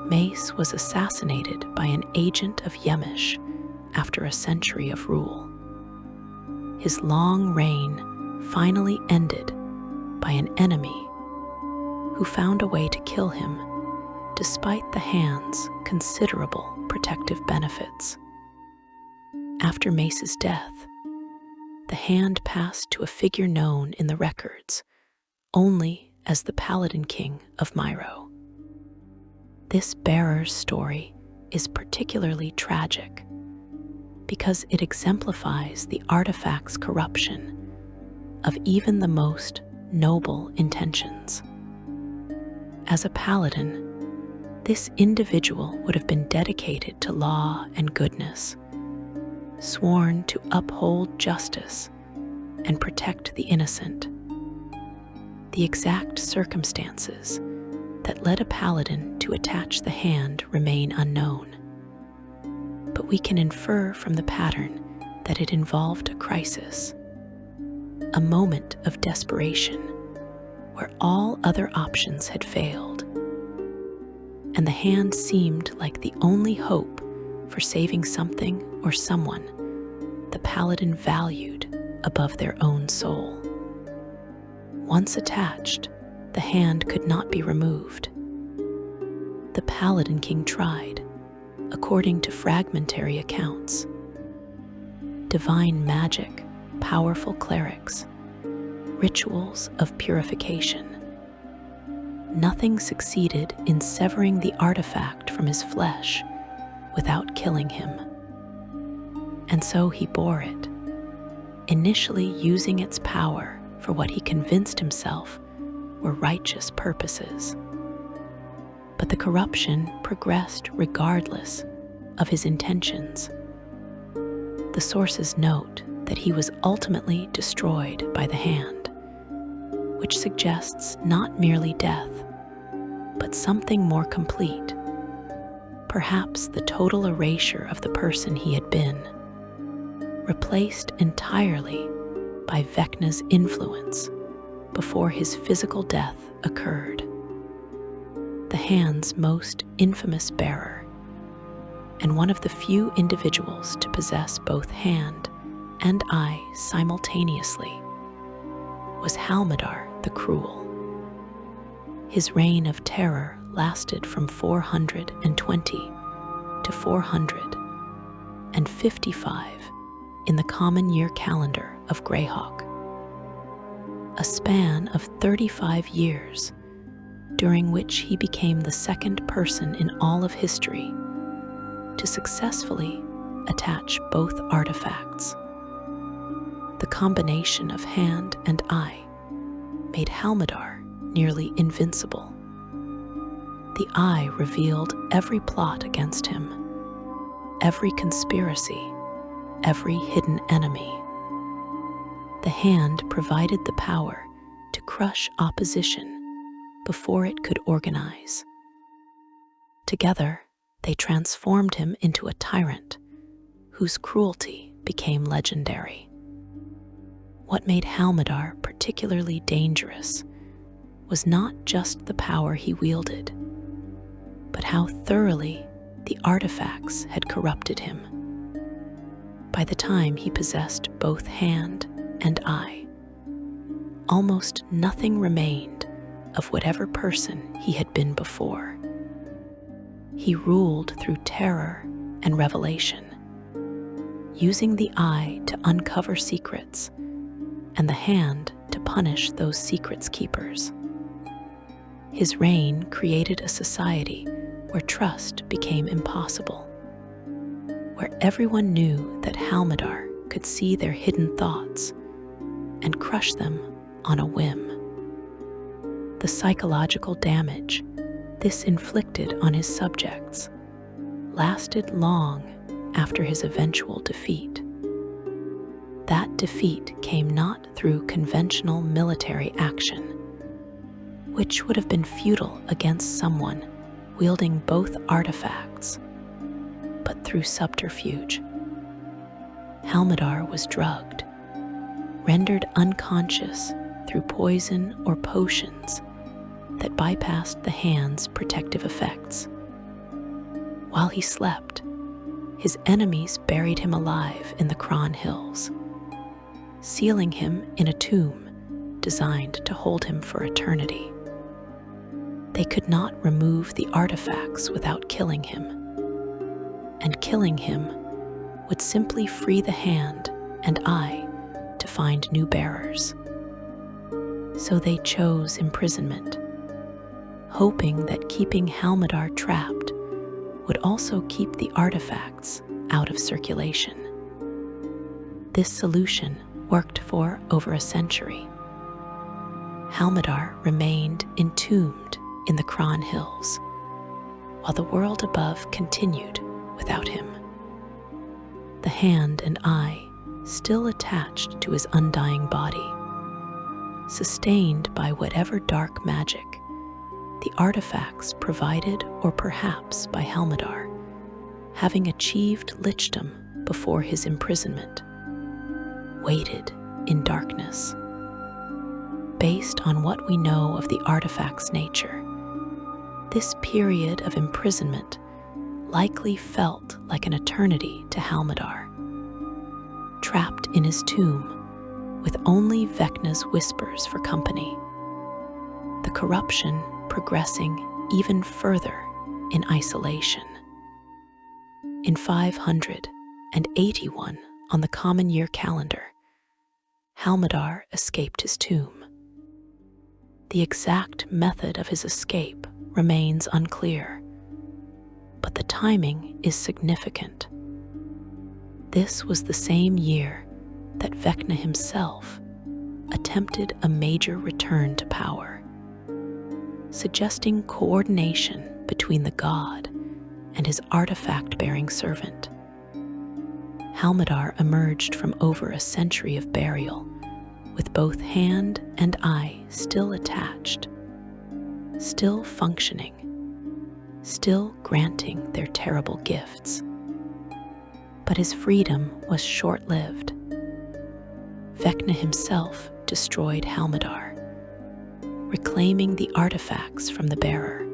Mace was assassinated by an agent of Yemish after a century of rule. His long reign finally ended by an enemy who found a way to kill him despite the hand's considerable protective benefits. After Mace's death, the hand passed to a figure known in the records only as the Paladin King of Myro. This bearer's story is particularly tragic because it exemplifies the artifact's corruption of even the most noble intentions. As a paladin, this individual would have been dedicated to law and goodness, sworn to uphold justice and protect the innocent. The exact circumstances that led a paladin to attach the hand remain unknown, but we can infer from the pattern that it involved a crisis, a moment of desperation where all other options had failed, and the hand seemed like the only hope for saving something or someone the paladin valued above their own soul. Once attached, the hand could not be removed. The Paladin King tried, according to fragmentary accounts. Divine magic, powerful clerics, rituals of purification. Nothing succeeded in severing the artifact from his flesh without killing him. And so he bore it, initially using its power for what he convinced himself were righteous purposes. But the corruption progressed regardless of his intentions. The sources note that he was ultimately destroyed by the hand, which suggests not merely death, but something more complete, perhaps the total erasure of the person he had been, replaced entirely by Vecna's influence before his physical death occurred. The hand's most infamous bearer, and one of the few individuals to possess both hand and eye simultaneously, was Halmadar the Cruel. His reign of terror lasted from 420 to 455 in the common year calendar of Greyhawk, a span of 35 years during which he became the second person in all of history to successfully attach both artifacts. The combination of hand and eye made Halmadar nearly invincible. The eye revealed every plot against him, every conspiracy, every hidden enemy. The hand provided the power to crush opposition before it could organize. Together, they transformed him into a tyrant whose cruelty became legendary. What made Halmadar particularly dangerous was not just the power he wielded, but how thoroughly the artifacts had corrupted him. By the time he possessed both hand and eye, almost nothing remained of whatever person he had been before. He ruled through terror and revelation, using the eye to uncover secrets and the hand to punish those secrets' keepers. His reign created a society where trust became impossible, where everyone knew that Halmadar could see their hidden thoughts and crush them on a whim. The psychological damage this inflicted on his subjects lasted long after his eventual defeat. That defeat came not through conventional military action, which would have been futile against someone wielding both artifacts, but through subterfuge. Halmadar was drugged, rendered unconscious through poison or potions that bypassed the hand's protective effects. While he slept, his enemies buried him alive in the Kron Hills, sealing him in a tomb designed to hold him for eternity. They could not remove the artifacts without killing him, and killing him would simply free the hand and eye to find new bearers. So they chose imprisonment, hoping that keeping Halmadar trapped would also keep the artifacts out of circulation. This solution worked for over a century. Halmadar remained entombed in the Kron Hills, while the world above continued without him. The hand and eye still attached to his undying body, sustained by whatever dark magic the artifacts provided, or perhaps by Halmadar, having achieved lichdom before his imprisonment, waited in darkness. Based on what we know of the artifact's nature, this period of imprisonment likely felt like an eternity to Halmadar. Trapped in his tomb, with only Vecna's whispers for company, the corruption progressing even further in isolation. In 581 on the common year calendar, Halmadar escaped his tomb. The exact method of his escape remains unclear, but the timing is significant. This was the same year that Vecna himself attempted a major return to power, suggesting coordination between the god and his artifact-bearing servant. Halmadar emerged from over a century of burial, with both hand and eye still attached, still functioning, still granting their terrible gifts. But his freedom was short-lived. Vecna himself destroyed Halmadar, reclaiming the artifacts from the bearer,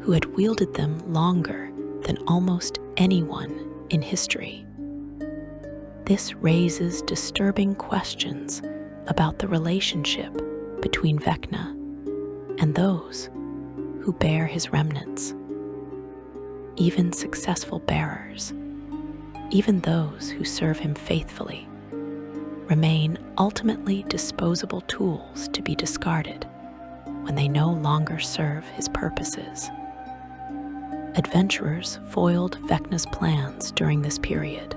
who had wielded them longer than almost anyone in history. This raises disturbing questions about the relationship between Vecna and those who bear his remnants. Even successful bearers, even those who serve him faithfully, remain ultimately disposable tools to be discarded when they no longer serve his purposes. Adventurers foiled Vecna's plans during this period.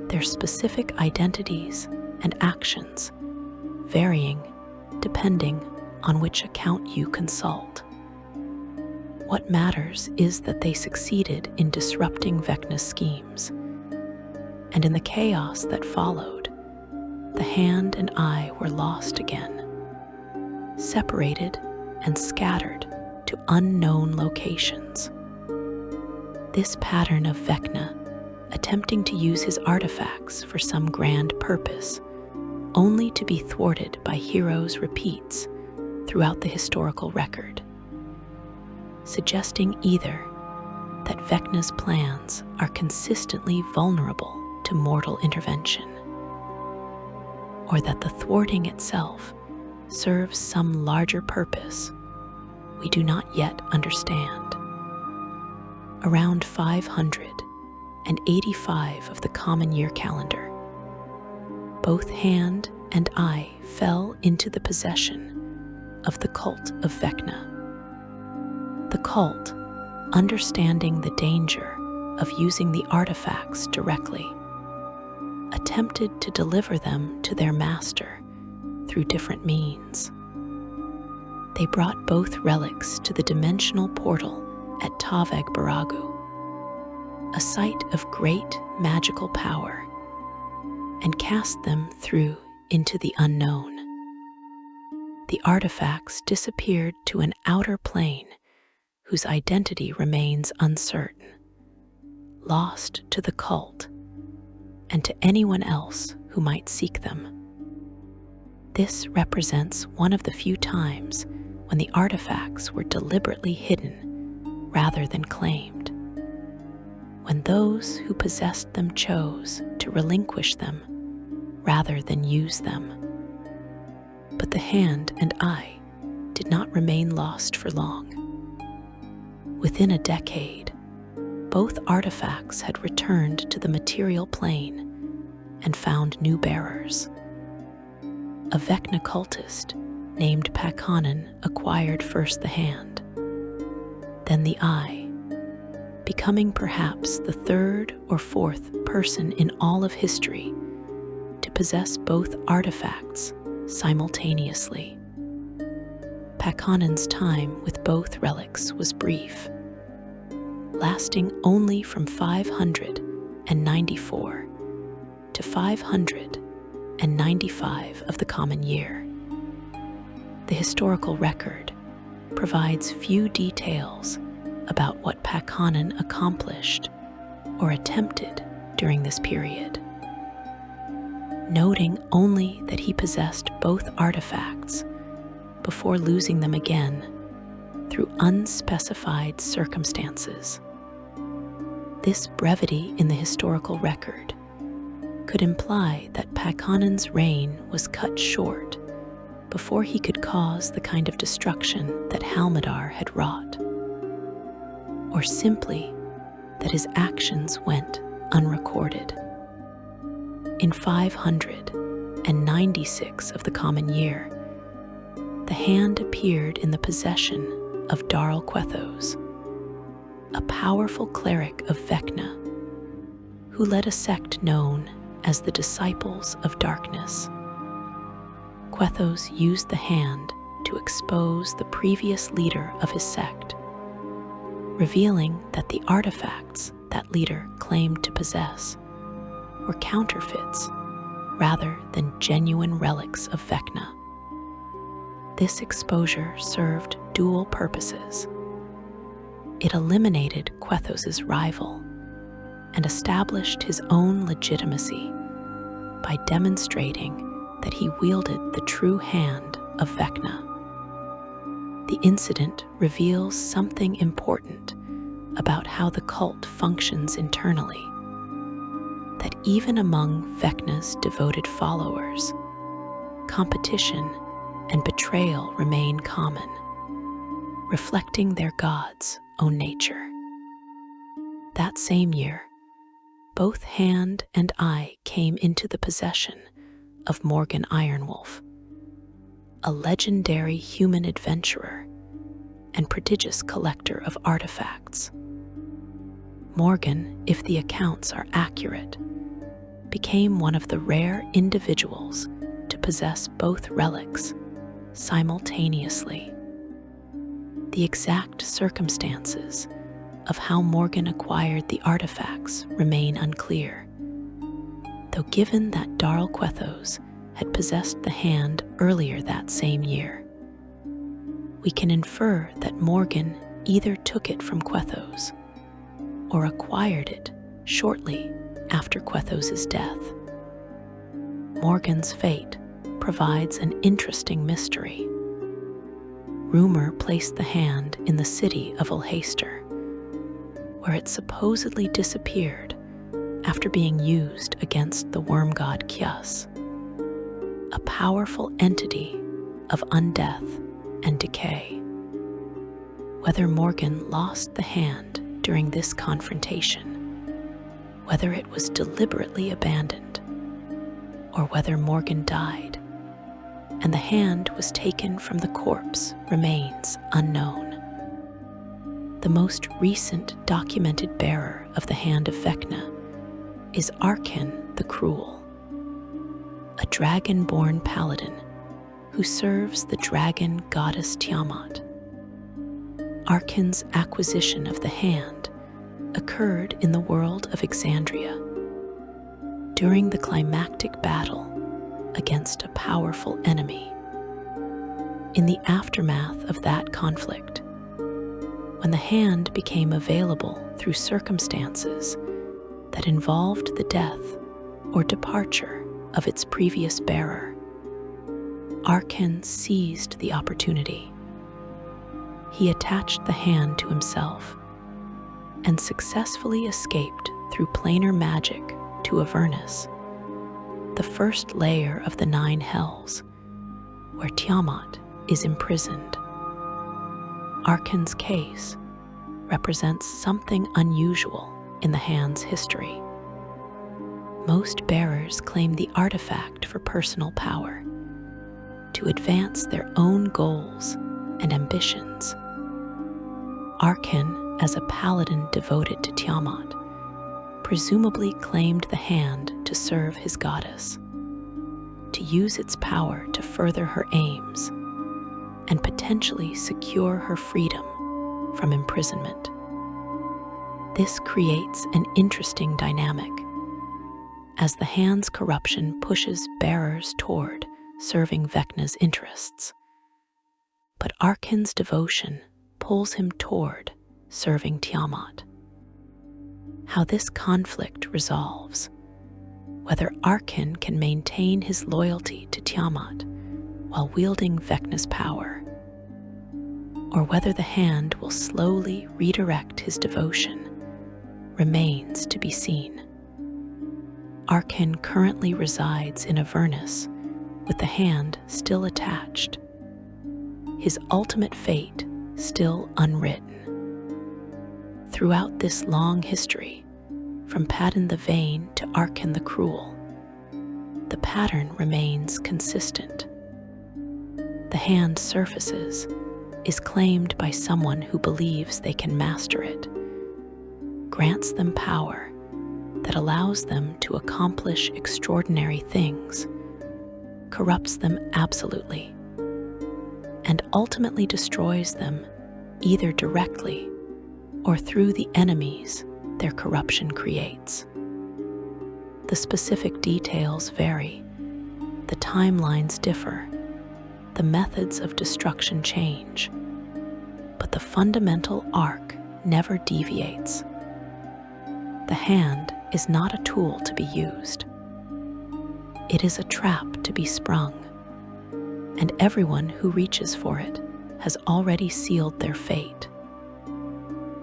Their specific identities and actions varying depending on which account you consult. What matters is that they succeeded in disrupting Vecna's schemes, and in the chaos that followed, the hand and eye were lost again, separated and scattered to unknown locations. This pattern of Vecna attempting to use his artifacts for some grand purpose, only to be thwarted by heroes, repeats throughout the historical record, suggesting either that Vecna's plans are consistently vulnerable to mortal intervention, or that the thwarting itself serves some larger purpose we do not yet understand. Around 585 of the common year calendar, both hand and eye fell into the possession of the cult of Vecna. The cult, understanding the danger of using the artifacts directly, attempted to deliver them to their master through different means. They brought both relics to the dimensional portal at Taveg Baragu, a site of great magical power, and cast them through into the unknown. The artifacts disappeared to an outer plane whose identity remains uncertain, lost to the cult and to anyone else who might seek them. This represents one of the few times when the artifacts were deliberately hidden rather than claimed, when those who possessed them chose to relinquish them rather than use them. But the hand and eye did not remain lost for long. Within a decade, both artifacts had returned to the material plane and found new bearers. A Vecna cultist named Pakhanen acquired first the hand, then the eye, becoming perhaps the third or fourth person in all of history to possess both artifacts simultaneously. Pakhanen's time with both relics was brief, lasting only from 594 to 595 of the common year. The historical record provides few details about what Pakhanen accomplished or attempted during this period, noting only that he possessed both artifacts before losing them again through unspecified circumstances. This brevity in the historical record could imply that Pakhanen's reign was cut short before he could cause the kind of destruction that Halmadar had wrought, or simply that his actions went unrecorded. In 596 of the common year, the hand appeared in the possession of Darl Quethos, a powerful cleric of Vecna, who led a sect known as the Disciples of Darkness. Quethos used the hand to expose the previous leader of his sect, revealing that the artifacts that leader claimed to possess were counterfeits rather than genuine relics of Vecna. This exposure served dual purposes. It eliminated Quethos's rival and established his own legitimacy by demonstrating that he wielded the true hand of Vecna. The incident reveals something important about how the cult functions internally, that even among Vecna's devoted followers, competition and betrayal remain common, reflecting their god's own nature. That same year, both Hand and Eye came into the possession of Morgan Ironwolf, a legendary human adventurer and prodigious collector of artifacts. Morgan, if the accounts are accurate, became one of the rare individuals to possess both relics simultaneously. The exact circumstances of how Morgan acquired the artifacts remain unclear, though given that Darl Quethos had possessed the hand earlier that same year, we can infer that Morgan either took it from Quethos or acquired it shortly after Quethos's death. Morgan's fate provides an interesting mystery. Rumor placed the hand in the city of Ulhaster, where it supposedly disappeared after being used against the worm god Kyus, a powerful entity of undeath and decay. Whether Morgan lost the hand during this confrontation, whether it was deliberately abandoned, or whether Morgan died and the hand was taken from the corpse remains unknown. The most recent documented bearer of the Hand of Vecna is Arkin the Cruel, a dragon-born paladin who serves the dragon goddess Tiamat. Arkin's acquisition of the hand occurred in the world of Exandria during the climactic battle against a powerful enemy. In the aftermath of that conflict, when the hand became available through circumstances that involved the death or departure of its previous bearer, Arkin seized the opportunity. He attached the hand to himself and successfully escaped through planar magic to Avernus, the first layer of the 9 hells, where Tiamat is imprisoned. Arkin's case represents something unusual in the hand's history. Most bearers claim the artifact for personal power, to advance their own goals and ambitions. Arkin, as a paladin devoted to Tiamat, presumably claimed the hand to serve his goddess, to use its power to further her aims and potentially secure her freedom from imprisonment. This creates an interesting dynamic, as the hand's corruption pushes bearers toward serving Vecna's interests, but Arkin's devotion pulls him toward serving Tiamat. How this conflict resolves, whether Arkin can maintain his loyalty to Tiamat while wielding Vecna's power, or whether the hand will slowly redirect his devotion, remains to be seen. Arkin currently resides in Avernus with the hand still attached, his ultimate fate still unwritten. Throughout this long history, from Paddan the Vain to Arkin the Cruel, the pattern remains consistent. The hand surfaces, is claimed by someone who believes they can master it, grants them power that allows them to accomplish extraordinary things, corrupts them absolutely, and ultimately destroys them either directly or through the enemies their corruption creates. The specific details vary, the timelines differ, the methods of destruction change, but the fundamental arc never deviates. The hand is not a tool to be used. It is a trap to be sprung, and everyone who reaches for it has already sealed their fate.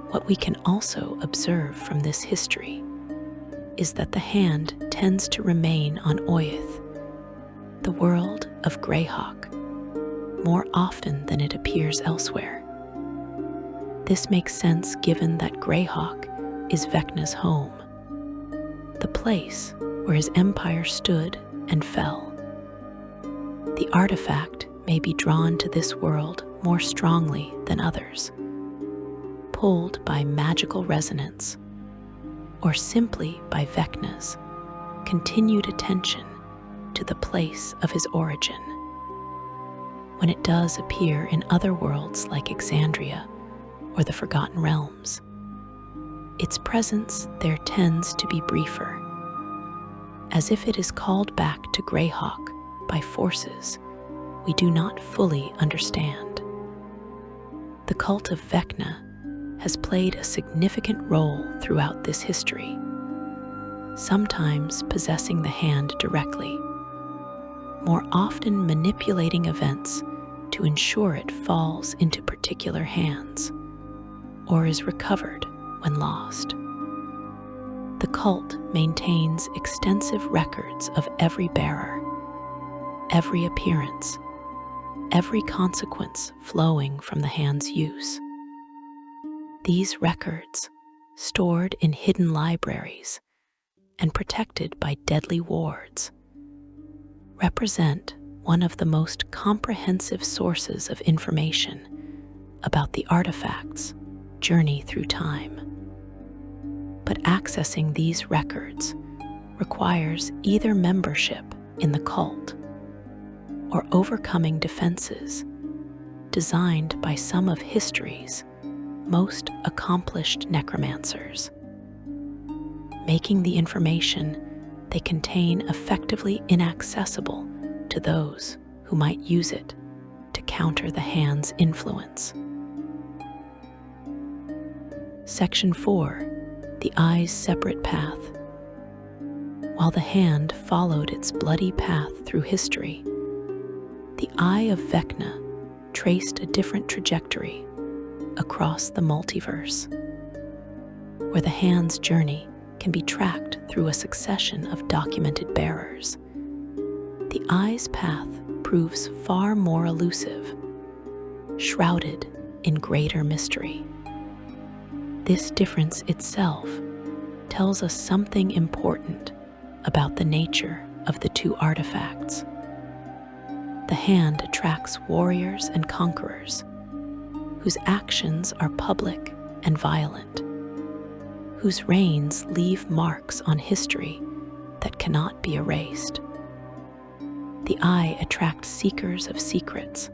What we can also observe from this history is that the hand tends to remain on Oyath, the world of Greyhawk, more often than it appears elsewhere. This makes sense given that Greyhawk is Vecna's home, the place where his empire stood and fell. The artifact may be drawn to this world more strongly than others, pulled by magical resonance, or simply by Vecna's continued attention to the place of his origin. When it does appear in other worlds like Exandria or the Forgotten Realms, its presence there tends to be briefer, as if it is called back to Greyhawk by forces we do not fully understand. The cult of Vecna has played a significant role throughout this history, sometimes possessing the hand directly, more often manipulating events to ensure it falls into particular hands or is recovered when lost. The cult maintains extensive records of every bearer, every appearance, every consequence flowing from the hand's use. These records, stored in hidden libraries and protected by deadly wards, represent one of the most comprehensive sources of information about the artifact's journey through time. But accessing these records requires either membership in the cult or overcoming defenses designed by some of history's most accomplished necromancers, making the information they contain effectively inaccessible to those who might use it to counter the hand's influence. Section 4. The Eye's Separate Path. While the hand followed its bloody path through history, the Eye of Vecna traced a different trajectory across the multiverse, where the hand's journey can be tracked through a succession of documented bearers. The Eye's path proves far more elusive, shrouded in greater mystery. This difference itself tells us something important about the nature of the two artifacts. The hand attracts warriors and conquerors whose actions are public and violent, whose reigns leave marks on history that cannot be erased. The Eye attracts seekers of secrets,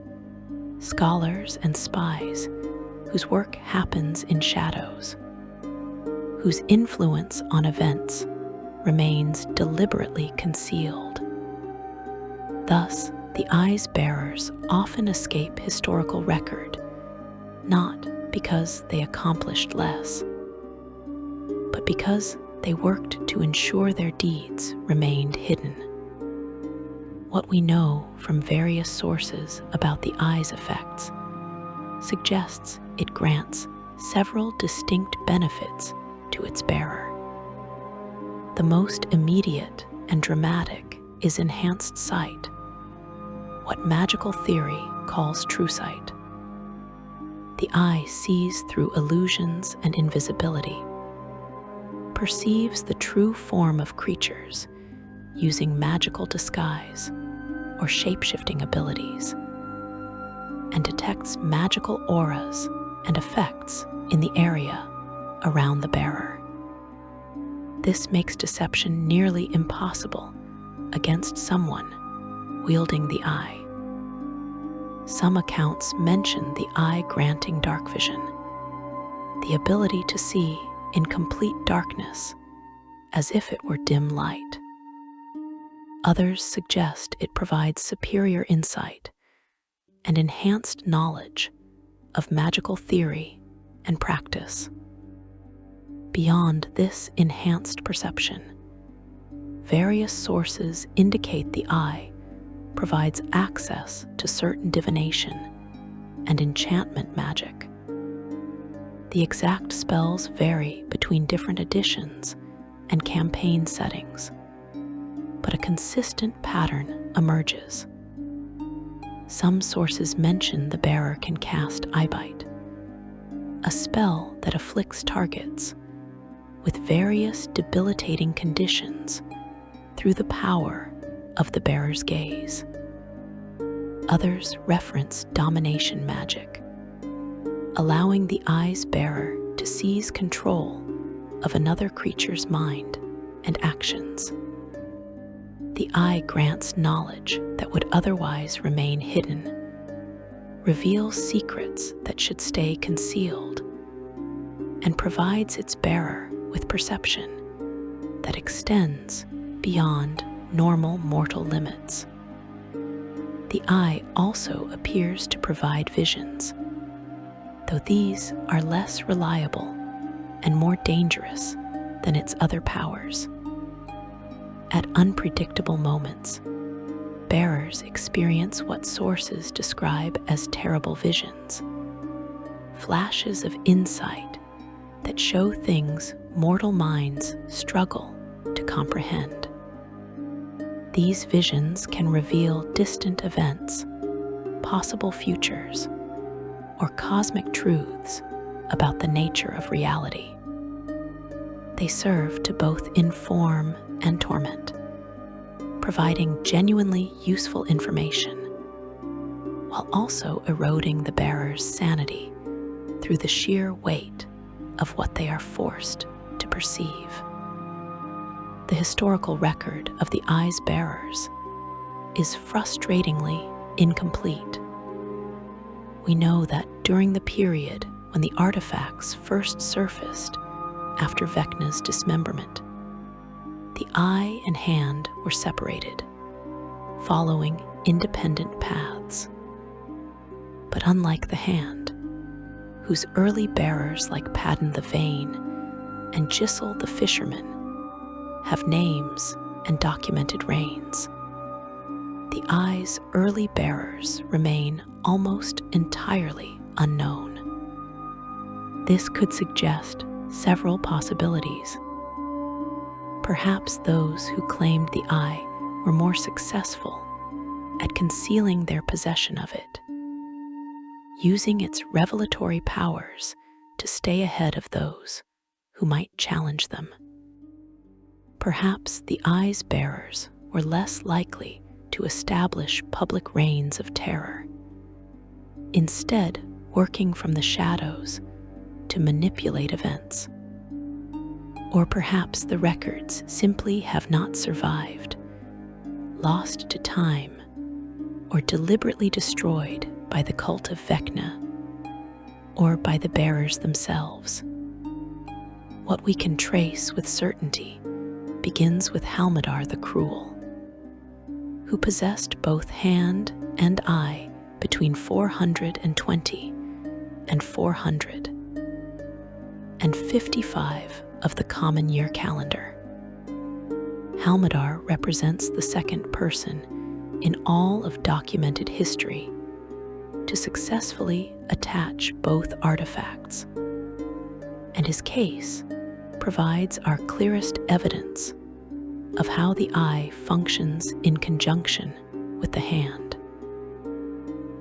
scholars and spies whose work happens in shadows, whose influence on events remains deliberately concealed. Thus, the Eye's bearers often escape historical record, not because they accomplished less, but because they worked to ensure their deeds remained hidden. What we know from various sources about the Eye's effects suggests it grants several distinct benefits to its bearer. The most immediate and dramatic is enhanced sight, what magical theory calls true sight. The Eye sees through illusions and invisibility, perceives the true form of creatures using magical disguise or shape-shifting abilities, and detects magical auras and effects in the area around the bearer. This makes deception nearly impossible against someone wielding the Eye. Some accounts mention the Eye granting dark vision, the ability to see in complete darkness as if it were dim light. Others suggest it provides superior insight and enhanced knowledge of magical theory and practice. Beyond this enhanced perception, various sources indicate the Eye provides access to certain divination and enchantment magic. The exact spells vary between different editions and campaign settings, but a consistent pattern emerges. Some sources mention the bearer can cast Eyebite, a spell that afflicts targets with various debilitating conditions through the power of the bearer's gaze. Others reference domination magic, allowing the eye's bearer to seize control of another creature's mind and actions. The eye grants knowledge that would otherwise remain hidden, reveals secrets that should stay concealed, and provides its bearer with perception that extends beyond normal mortal limits. The eye also appears to provide visions, though these are less reliable and more dangerous than its other powers. At unpredictable moments, bearers experience what sources describe as terrible visions, flashes of insight that show things mortal minds struggle to comprehend. These visions can reveal distant events, possible futures, or cosmic truths about the nature of reality. They serve to both inform and torment, providing genuinely useful information, while also eroding the bearer's sanity through the sheer weight of what they are forced to perceive. The historical record of the eye's bearers is frustratingly incomplete. We know that during the period when the artifacts first surfaced after Vecna's dismemberment, the eye and hand were separated, following independent paths. But unlike the hand, whose early bearers like Padden the Vain and Gisel the Fisherman have names and documented reigns, the eye's early bearers remain almost entirely unknown. This could suggest several possibilities. Perhaps those who claimed the eye were more successful at concealing their possession of it, using its revelatory powers to stay ahead of those who might challenge them. Perhaps the eye's bearers were less likely to establish public reigns of terror, instead working from the shadows to manipulate events. Or perhaps the records simply have not survived, lost to time, or deliberately destroyed by the cult of Vecna, or by the bearers themselves. What we can trace with certainty begins with Halmadar the Cruel, who possessed both hand and eye between 420 and 455 of the common year calendar. Halmadar represents the second person in all of documented history to successfully attach both artifacts, and his case provides our clearest evidence of how the eye functions in conjunction with the hand.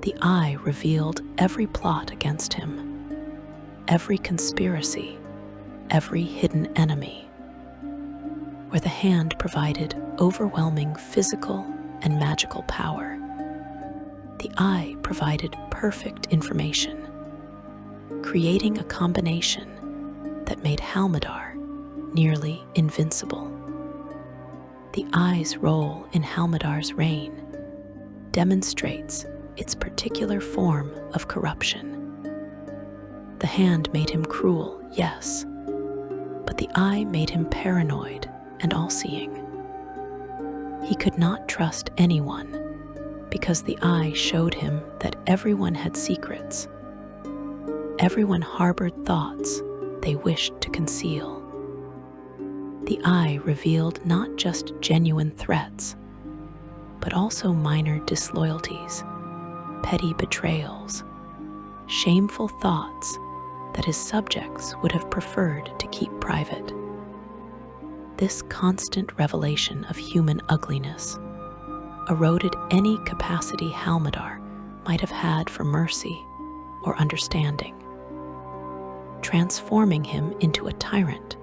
The eye revealed every plot against him, every conspiracy, every hidden enemy, where the hand provided overwhelming physical and magical power. The eye provided perfect information, creating a combination that made Halmadar nearly invincible. The eye's role in Halmadar's reign demonstrates its particular form of corruption. The hand made him cruel, yes, but the eye made him paranoid and all-seeing. He could not trust anyone because the eye showed him that everyone had secrets. Everyone harbored thoughts they wished to conceal. The eye revealed not just genuine threats, but also minor disloyalties, petty betrayals, shameful thoughts that his subjects would have preferred to keep private. This constant revelation of human ugliness eroded any capacity Halmadar might have had for mercy or understanding, transforming him into a tyrant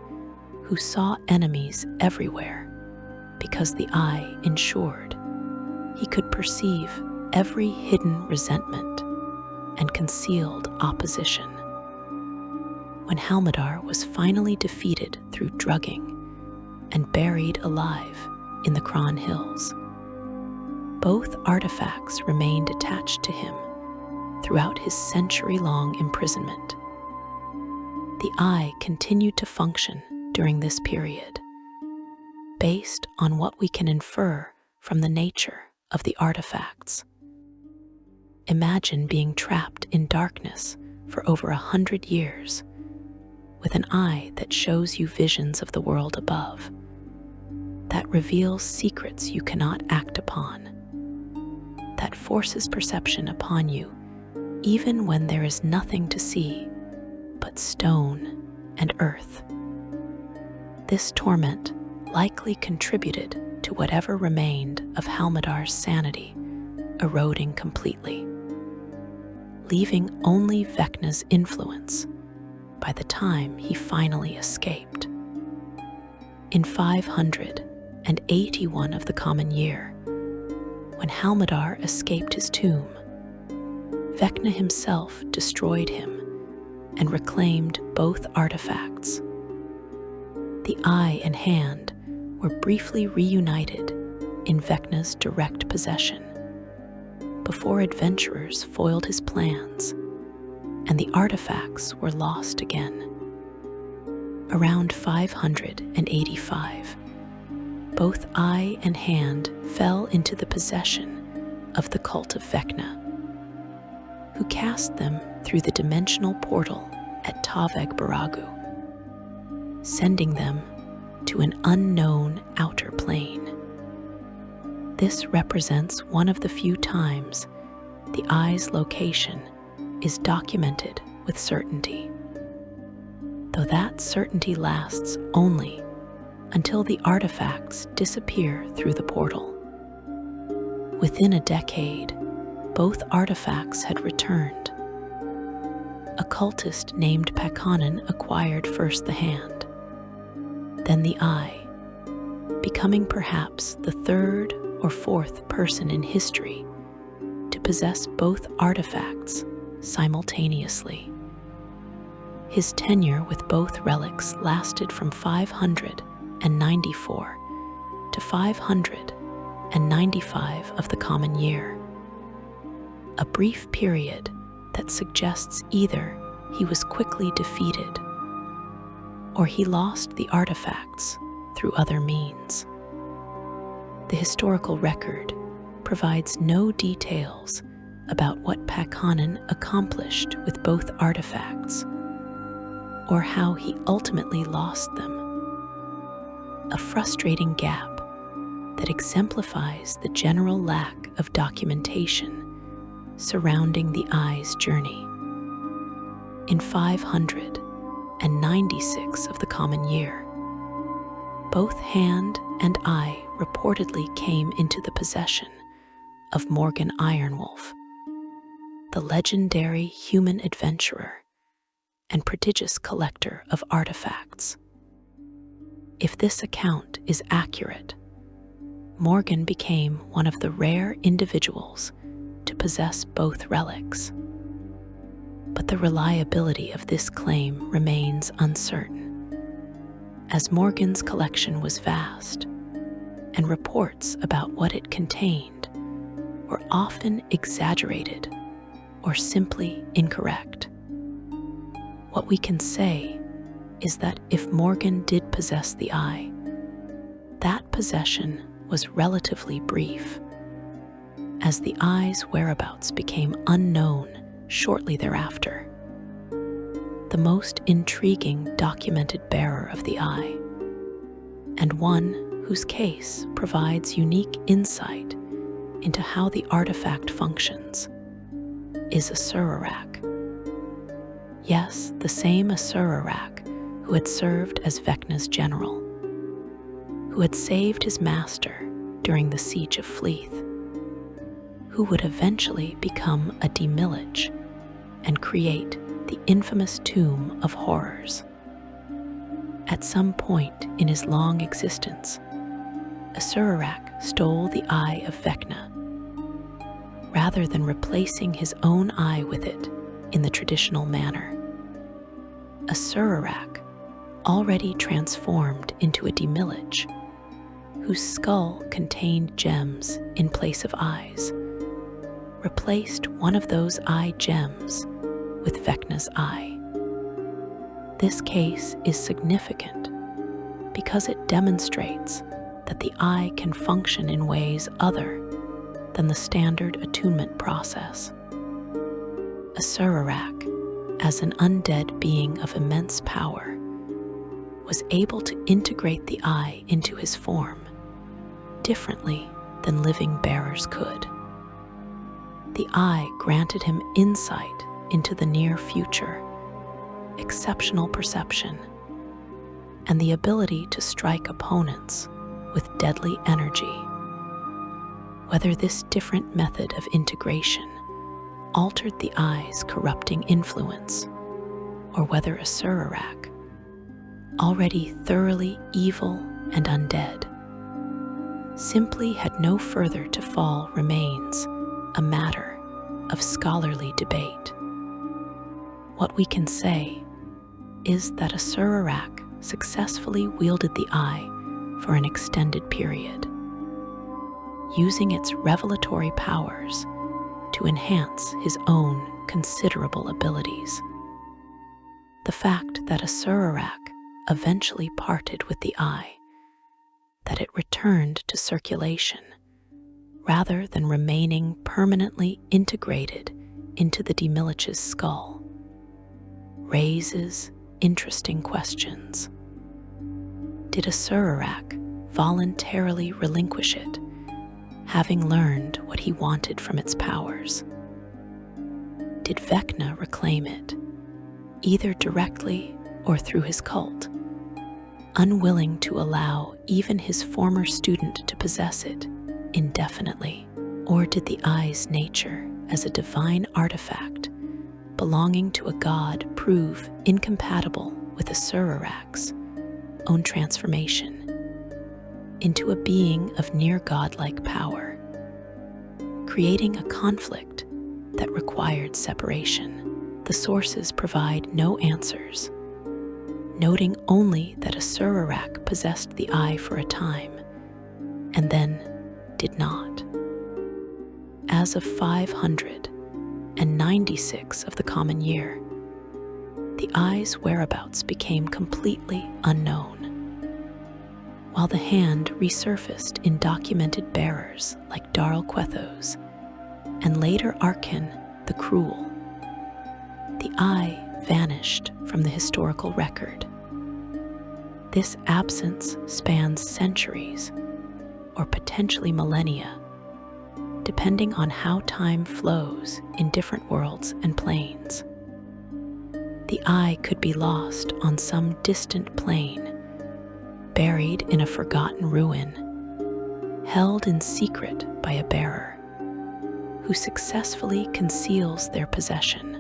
who saw enemies everywhere because the eye ensured he could perceive every hidden resentment and concealed opposition. When Halmadar was finally defeated through drugging and buried alive in the Kron Hills, both artifacts remained attached to him throughout his century-long imprisonment. The eye continued to function during this period, based on what we can infer from the nature of the artifacts. Imagine being trapped in darkness for over 100 years, with an eye that shows you visions of the world above, that reveals secrets you cannot act upon, that forces perception upon you even when there is nothing to see but stone and earth. This torment likely contributed to whatever remained of Halmadar's sanity eroding completely, leaving only Vecna's influence by the time he finally escaped. In 581 of the Common Year, when Halmadar escaped his tomb, Vecna himself destroyed him and reclaimed both artifacts. The eye and hand were briefly reunited in Vecna's direct possession, before adventurers foiled his plans and the artifacts were lost again. Around 585, both eye and hand fell into the possession of the cult of Vecna, who cast them through the dimensional portal at Taveg Baragu, sending them to an unknown outer plane. This represents one of the few times the eye's location is documented with certainty, though that certainty lasts only until the artifacts disappear through the portal. Within a decade, both artifacts had returned. A cultist named Pakonnen acquired first the hand, then the eye, becoming perhaps the third or fourth person in history to possess both artifacts simultaneously. His tenure with both relics lasted from 594 to 595 of the Common Year, a brief period that suggests either he was quickly defeated or he lost the artifacts through other means. The historical record provides no details about what Pakonnen accomplished with both artifacts or how he ultimately lost them, a frustrating gap that exemplifies the general lack of documentation surrounding the eye's journey. In 596 of the Common Year, both hand and eye reportedly came into the possession of Morgan Ironwolf, the legendary human adventurer and prodigious collector of artifacts. If this account is accurate, Morgan became one of the rare individuals to possess both relics. But the reliability of this claim remains uncertain, as Morgan's collection was vast, and reports about what it contained were often exaggerated or simply incorrect. What we can say is that if Morgan did possess the eye, that possession was relatively brief, as the eye's whereabouts became unknown shortly thereafter. The most intriguing documented bearer of the eye, and one whose case provides unique insight into how the artifact functions, is a Sururak. Yes, the same Asururak who had served as Vecna's general, who had saved his master during the siege of Fleeth, who would eventually become a Demilage and create the infamous Tomb of Horrors. At some point in his long existence, Asururak stole the eye of Vecna. Rather than replacing his own eye with it in the traditional manner, Asururak, already transformed into a Demilage, whose skull contained gems in place of eyes, replaced one of those eye gems with Vecna's eye. This case is significant because it demonstrates that the eye can function in ways other than the standard attunement process. Asururak, as an undead being of immense power, was able to integrate the eye into his form differently than living bearers could. The eye granted him insight into the near future, exceptional perception, and the ability to strike opponents with deadly energy. Whether this different method of integration altered the eye's corrupting influence, or whether Asururak, already thoroughly evil and undead, simply had no further to fall remains a matter of scholarly debate. What we can say is that Asururak successfully wielded the eye for an extended period, using its revelatory powers to enhance his own considerable abilities. The fact that Asururak eventually parted with the eye, that it returned to circulation, rather than remaining permanently integrated into the Demilage's skull, raises interesting questions. Did Asururak voluntarily relinquish it, having learned what he wanted from its powers? Did Vecna reclaim it, either directly or through his cult, unwilling to allow even his former student to possess it indefinitely? Or did the eye's nature as a divine artifact belonging to a god prove incompatible with Asururak's own transformation into a being of near godlike power, creating a conflict that required separation? The sources provide no answers, noting only that Asururak possessed the eye for a time and then did not. As of 596 of the Common Year, the eye's whereabouts became completely unknown, while the hand resurfaced in documented bearers like Darl Quethos and later Arkin the Cruel. The eye vanished from the historical record. This absence spans centuries or potentially millennia, depending on how time flows in different worlds and planes. The eye could be lost on some distant plane, buried in a forgotten ruin, held in secret by a bearer who successfully conceals their possession,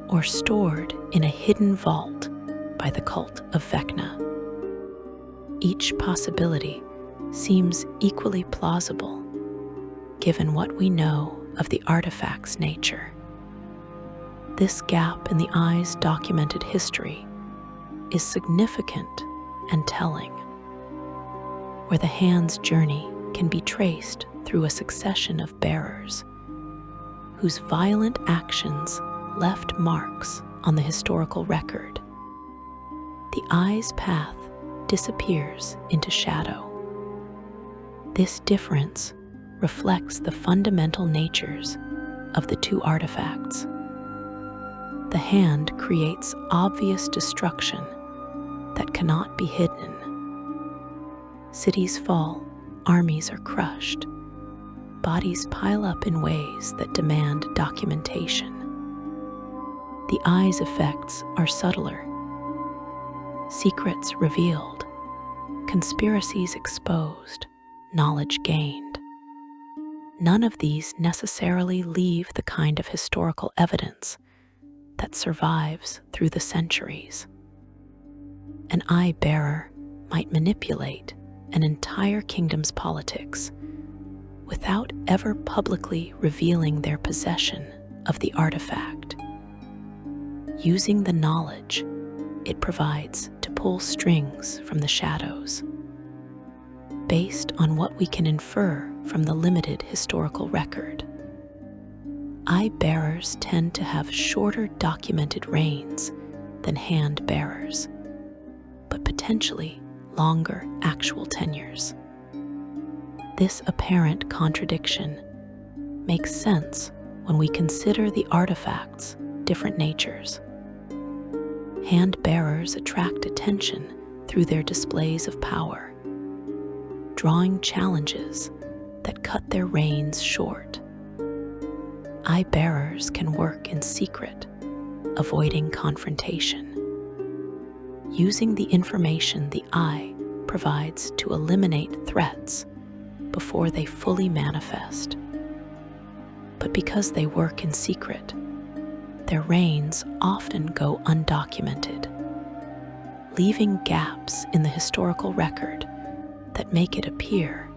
or stored in a hidden vault by the cult of Vecna. Each possibility seems equally plausible, given what we know of the artifact's nature. This gap in the eye's documented history is significant and telling, where the hand's journey can be traced through a succession of bearers whose violent actions left marks on the historical record. The eye's path disappears into shadow. This difference reflects the fundamental natures of the two artifacts. The hand creates obvious destruction that cannot be hidden. Cities fall, armies are crushed, bodies pile up in ways that demand documentation. the eye's effects are subtler. Secrets revealed, conspiracies exposed, knowledge gained. None of these necessarily leave the kind of historical evidence that survives through the centuries. An eye bearer might manipulate an entire kingdom's politics without ever publicly revealing their possession of the artifact, using the knowledge it provides to pull strings from the shadows. Based on what we can infer from the limited historical record, eye bearers tend to have shorter documented reigns than hand bearers, but potentially longer actual tenures. This apparent contradiction makes sense when we consider the artifact's different natures. Hand bearers attract attention through their displays of power, drawing challenges that cut their reigns short. Eye bearers can work in secret, avoiding confrontation, using the information the eye provides to eliminate threats before they fully manifest. But because they work in secret, their reigns often go undocumented, leaving gaps in the historical record that make it appear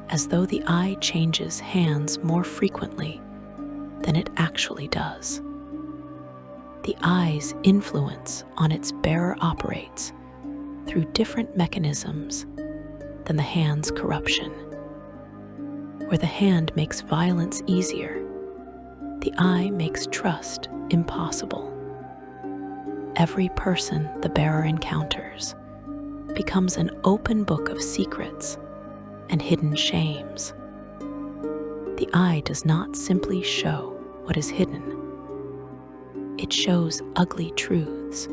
as though the eye changes hands more frequently than it actually does. The eye's influence on its bearer operates through different mechanisms than the hand's corruption. Where the hand makes violence easier, the eye makes trust impossible. Every person the bearer encounters becomes an open book of secrets and hidden shames. The eye does not simply show what is hidden. It shows ugly truths,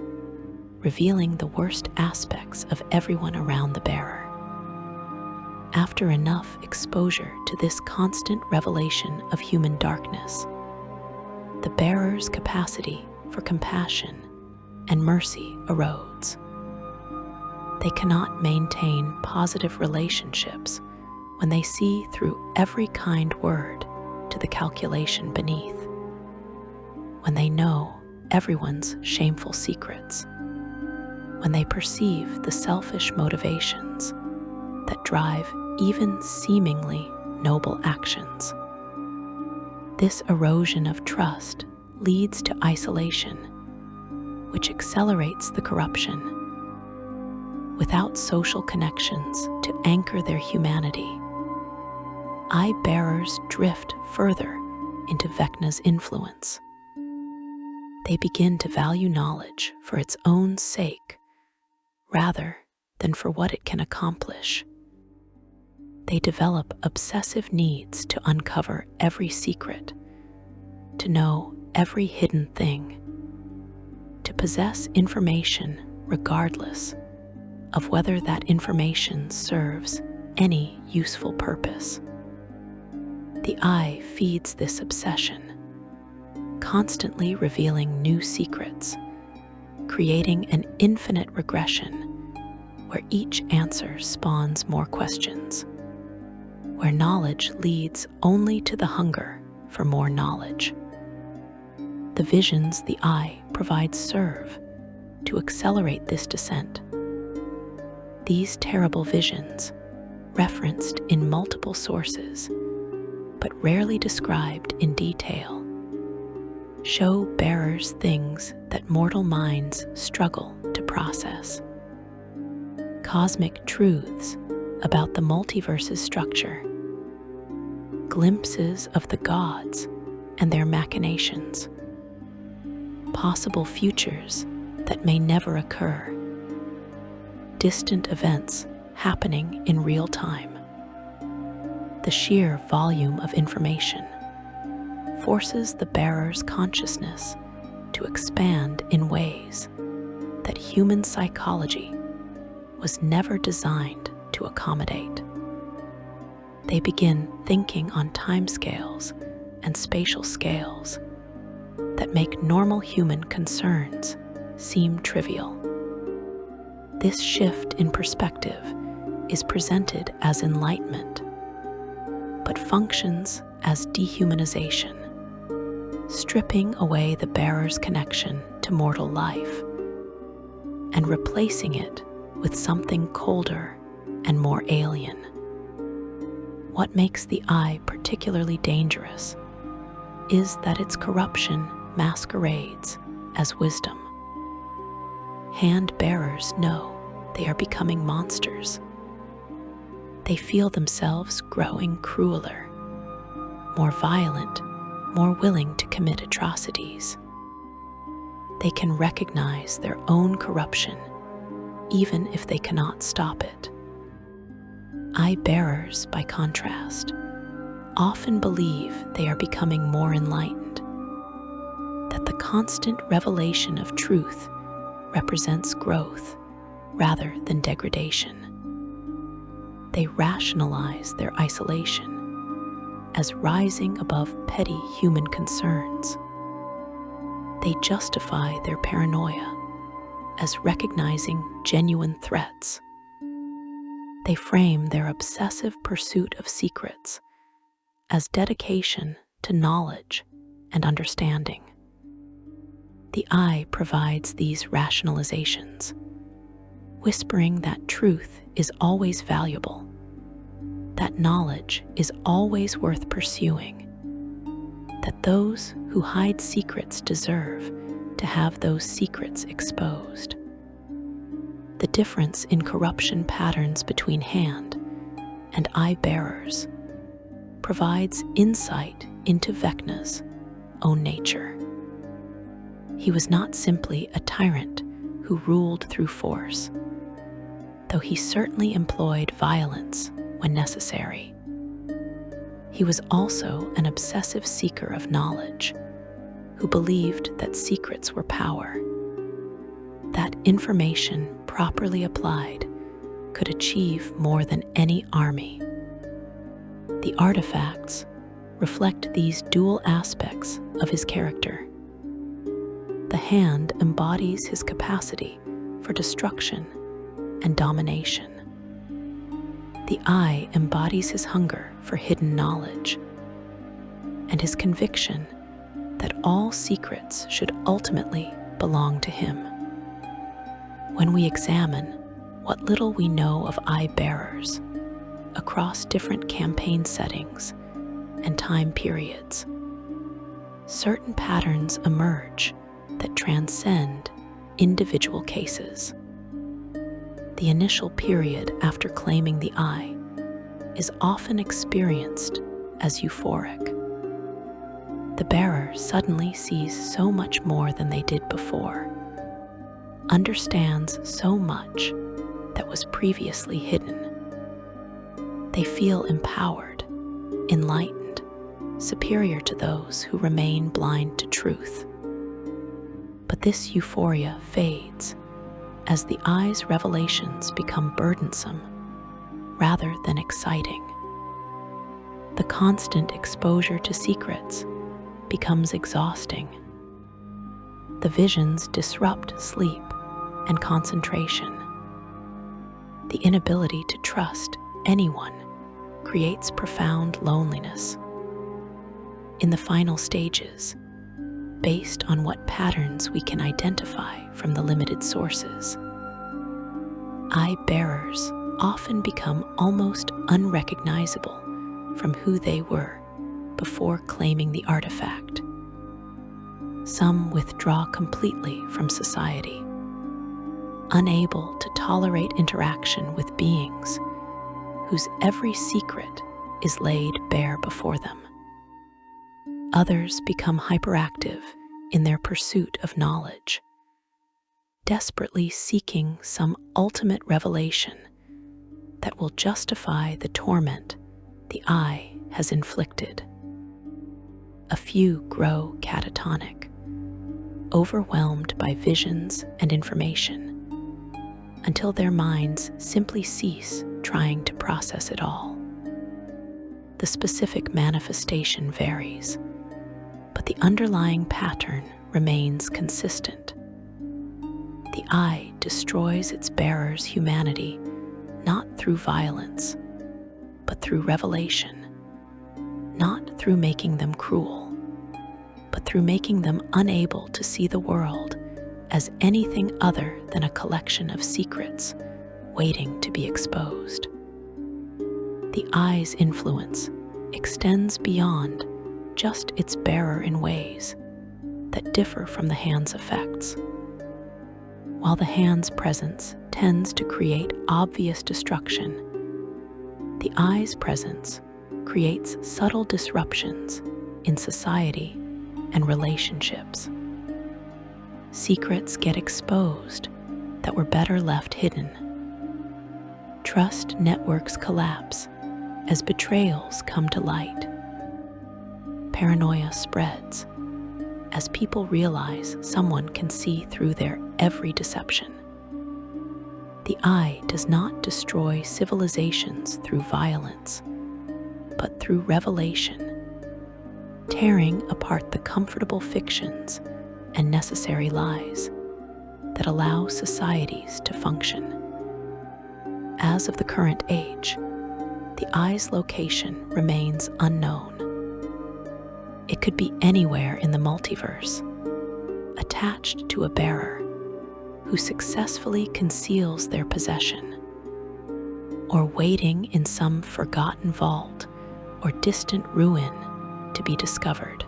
revealing the worst aspects of everyone around the bearer. After enough exposure to this constant revelation of human darkness, the bearer's capacity for compassion and mercy erodes. They cannot maintain positive relationships when they see through every kind word to the calculation beneath, when they know everyone's shameful secrets, when they perceive the selfish motivations that drive even seemingly noble actions. This erosion of trust leads to isolation, which accelerates the corruption. Without social connections to anchor their humanity, eye bearers drift further into Vecna's influence. They begin to value knowledge for its own sake rather than for what it can accomplish. They develop obsessive needs to uncover every secret, to know every hidden thing, to possess information regardless of whether that information serves any useful purpose. The eye feeds this obsession, constantly revealing new secrets, creating an infinite regression where each answer spawns more questions, where knowledge leads only to the hunger for more knowledge. The visions the eye provides serve to accelerate this descent. These terrible visions, referenced in multiple sources, but rarely described in detail, show bearers things that mortal minds struggle to process. Cosmic truths about the multiverse's structure, glimpses of the gods and their machinations, possible futures that may never occur, distant events happening in real time. The sheer volume of information forces the bearer's consciousness to expand in ways that human psychology was never designed to accommodate. They begin thinking on timescales and spatial scales that make normal human concerns seem trivial. This shift in perspective is presented as enlightenment, but functions as dehumanization, stripping away the bearer's connection to mortal life and replacing it with something colder and more alien. What makes the eye particularly dangerous is that its corruption masquerades as wisdom. Hand bearers know they are becoming monsters. They feel themselves growing crueler, more violent, more willing to commit atrocities. They can recognize their own corruption, even if they cannot stop it. Eye bearers, by contrast, often believe they are becoming more enlightened, that the constant revelation of truth represents growth rather than degradation. They rationalize their isolation as rising above petty human concerns. They justify their paranoia as recognizing genuine threats. They frame their obsessive pursuit of secrets as dedication to knowledge and understanding. The eye provides these rationalizations, whispering that truth is always valuable, that knowledge is always worth pursuing, that those who hide secrets deserve to have those secrets exposed. The difference in corruption patterns between hand and eye bearers provides insight into Vecna's own nature. He was not simply a tyrant who ruled through force, though he certainly employed violence when necessary. He was also an obsessive seeker of knowledge who believed that secrets were power, that information properly applied could achieve more than any army. The artifacts reflect these dual aspects of his character. The hand embodies his capacity for destruction and domination. The eye embodies his hunger for hidden knowledge and his conviction that all secrets should ultimately belong to him. When we examine what little we know of eye bearers across different campaign settings and time periods, certain patterns emerge that transcend individual cases. The initial period after claiming the eye is often experienced as euphoric. The bearer suddenly sees so much more than they did before, understands so much that was previously hidden. They feel empowered, enlightened, superior to those who remain blind to truth. But this euphoria fades as the eye's revelations become burdensome rather than exciting. The constant exposure to secrets becomes exhausting. The visions disrupt sleep and concentration. The inability to trust anyone creates profound loneliness. In the final stages, based on what patterns we can identify from the limited sources, eye bearers often become almost unrecognizable from who they were before claiming the artifact. Some withdraw completely from society, unable to tolerate interaction with beings whose every secret is laid bare before them. Others become hyperactive in their pursuit of knowledge, desperately seeking some ultimate revelation that will justify the torment the eye has inflicted. A few grow catatonic, overwhelmed by visions and information, until their minds simply cease trying to process it all. The specific manifestation varies, but the underlying pattern remains consistent. The eye destroys its bearer's humanity not through violence, but through revelation, not through making them cruel, but through making them unable to see the world as anything other than a collection of secrets waiting to be exposed. The eye's influence extends beyond just its bearer in ways that differ from the hand's effects. While the hand's presence tends to create obvious destruction, the eye's presence creates subtle disruptions in society and relationships. Secrets get exposed that were better left hidden. Trust networks collapse as betrayals come to light. Paranoia spreads as people realize someone can see through their every deception. The eye does not destroy civilizations through violence, but through revelation, tearing apart the comfortable fictions and necessary lies that allow societies to function. As of the current age, the eye's location remains unknown. It could be anywhere in the multiverse, attached to a bearer who successfully conceals their possession, or waiting in some forgotten vault or distant ruin to be discovered.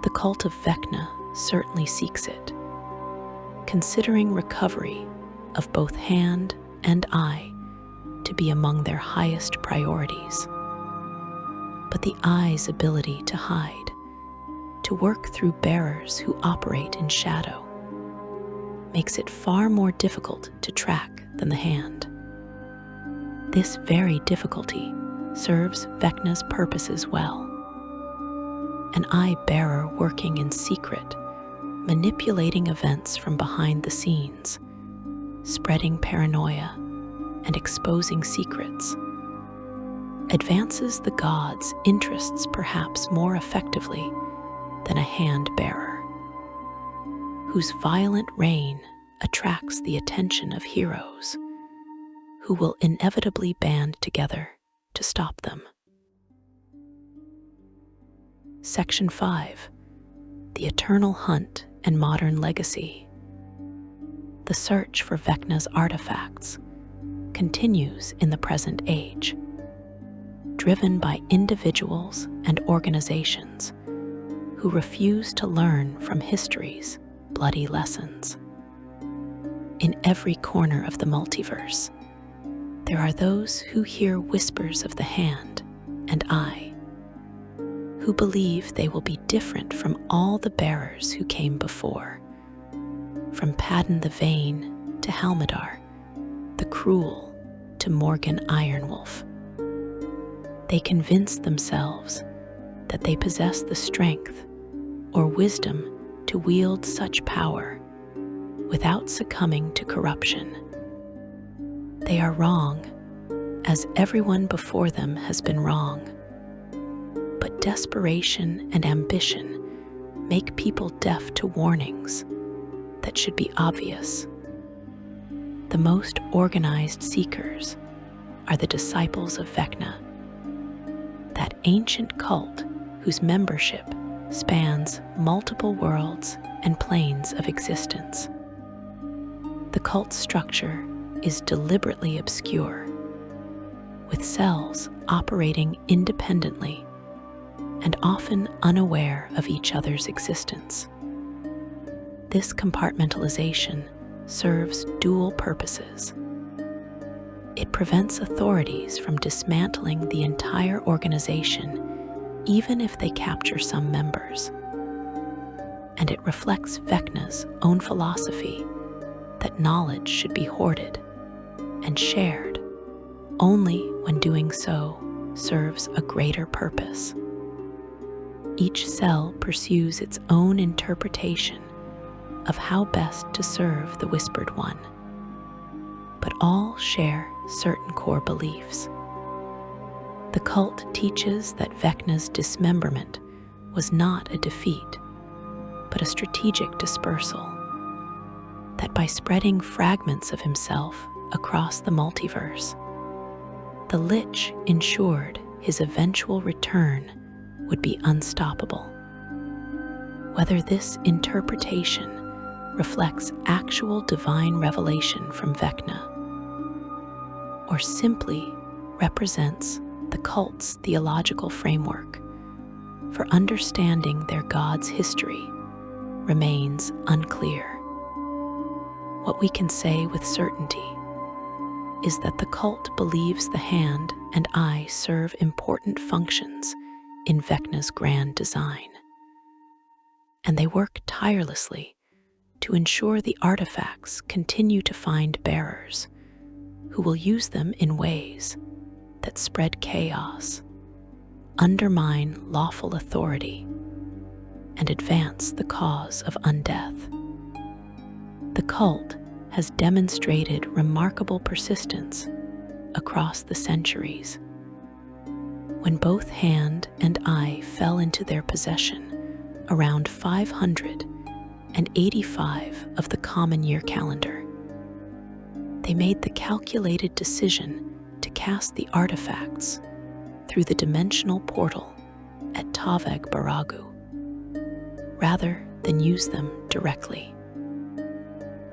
The cult of Vecna certainly seeks it, considering recovery of both hand and eye to be among their highest priorities. But the eye's ability to hide, to work through bearers who operate in shadow, makes it far more difficult to track than the hand. This very difficulty serves Vecna's purposes well. An eye bearer working in secret, manipulating events from behind the scenes, spreading paranoia and exposing secrets, advances the gods' interests perhaps more effectively than a hand bearer, whose violent reign attracts the attention of heroes who will inevitably band together to stop them. Section 5. The Eternal Hunt and Modern Legacy. The search for Vecna's artifacts continues in the present age, driven by individuals and organizations who refuse to learn from history's bloody lessons. In every corner of the multiverse, there are those who hear whispers of the hand and eye, who believe they will be different from all the bearers who came before, from Padden the Vain to Halmadar, the Cruel to Morgan Ironwolf. They convince themselves that they possess the strength or wisdom to wield such power without succumbing to corruption. They are wrong, as everyone before them has been wrong. But desperation and ambition make people deaf to warnings that should be obvious. The most organized seekers are the disciples of Vecna, that ancient cult whose membership spans multiple worlds and planes of existence. The cult's structure is deliberately obscure, with cells operating independently and often unaware of each other's existence. This compartmentalization serves dual purposes. It prevents authorities from dismantling the entire organization, even if they capture some members. And it reflects Vecna's own philosophy that knowledge should be hoarded and shared only when doing so serves a greater purpose. Each cell pursues its own interpretation of how best to serve the Whispered One, but all share certain core beliefs. The cult teaches that Vecna's dismemberment was not a defeat, but a strategic dispersal. That by spreading fragments of himself across the multiverse, the Lich ensured his eventual return would be unstoppable. Whether this interpretation reflects actual divine revelation from Vecna, or simply represents the cult's theological framework for understanding their god's history, remains unclear. What we can say with certainty is that the cult believes the hand and eye serve important functions in Vecna's grand design, and they work tirelessly to ensure the artifacts continue to find bearers who will use them in ways that spread chaos, undermine lawful authority, and advance the cause of undeath. The cult has demonstrated remarkable persistence across the centuries. When both hand and eye fell into their possession around 585 of the common year calendar, they made the calculated decision to cast the artifacts through the dimensional portal at Taveg Baragu, rather than use them directly.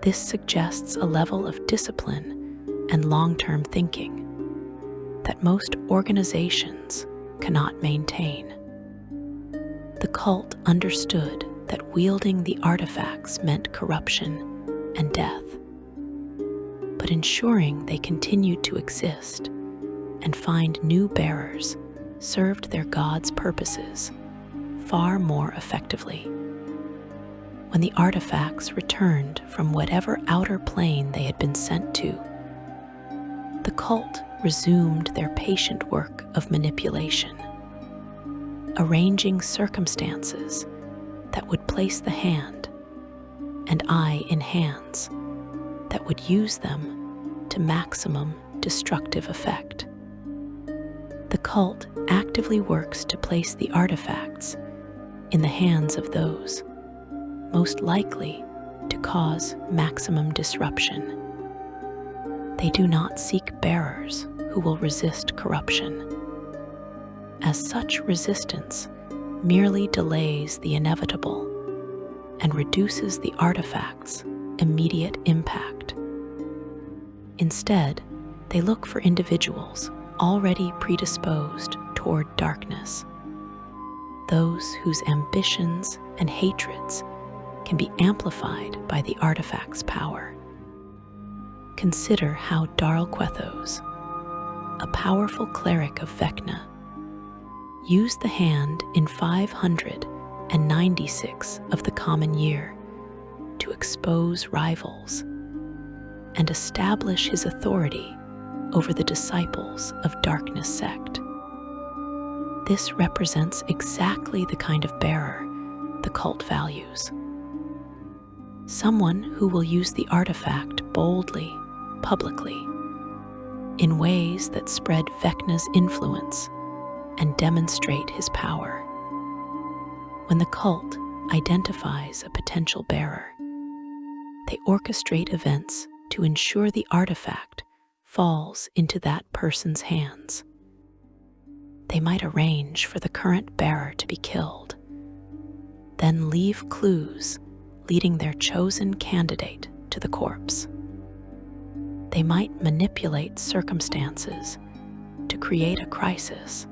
This suggests a level of discipline and long-term thinking that most organizations cannot maintain. The cult understood that wielding the artifacts meant corruption and death, but ensuring they continued to exist and find new bearers served their god's purposes far more effectively. When the artifacts returned from whatever outer plane they had been sent to, the cult resumed their patient work of manipulation, arranging circumstances that would place the hand and eye in hands that would use them to maximum destructive effect. The cult actively works to place the artifacts in the hands of those most likely to cause maximum disruption. They do not seek bearers who will resist corruption, as such resistance merely delays the inevitable and reduces the artifact's immediate impact. Instead, they look for individuals already predisposed toward darkness, those whose ambitions and hatreds can be amplified by the artifact's power. Consider how Darl Quethos, a powerful cleric of Vecna, used the hand in 596 of the common year to expose rivals and establish his authority over the disciples of Darkness sect. This represents exactly the kind of bearer the cult values. Someone who will use the artifact boldly, publicly, in ways that spread Vecna's influence and demonstrate his power. When the cult identifies a potential bearer, they orchestrate events to ensure the artifact falls into that person's hands. They might arrange for the current bearer to be killed, then leave clues leading their chosen candidate to the corpse. They might manipulate circumstances to create a crisis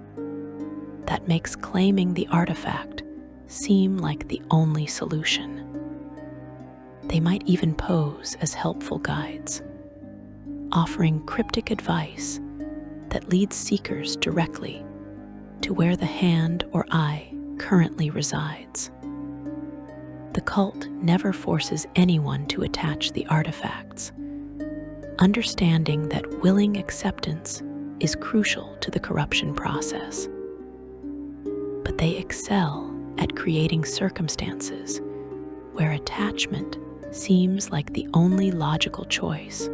that makes claiming the artifact seem like the only solution. They might even pose as helpful guides, offering cryptic advice that leads seekers directly to where the hand or eye currently resides. The cult never forces anyone to attach the artifacts, understanding that willing acceptance is crucial to the corruption process. But they excel at creating circumstances where attachment seems like the only logical choice,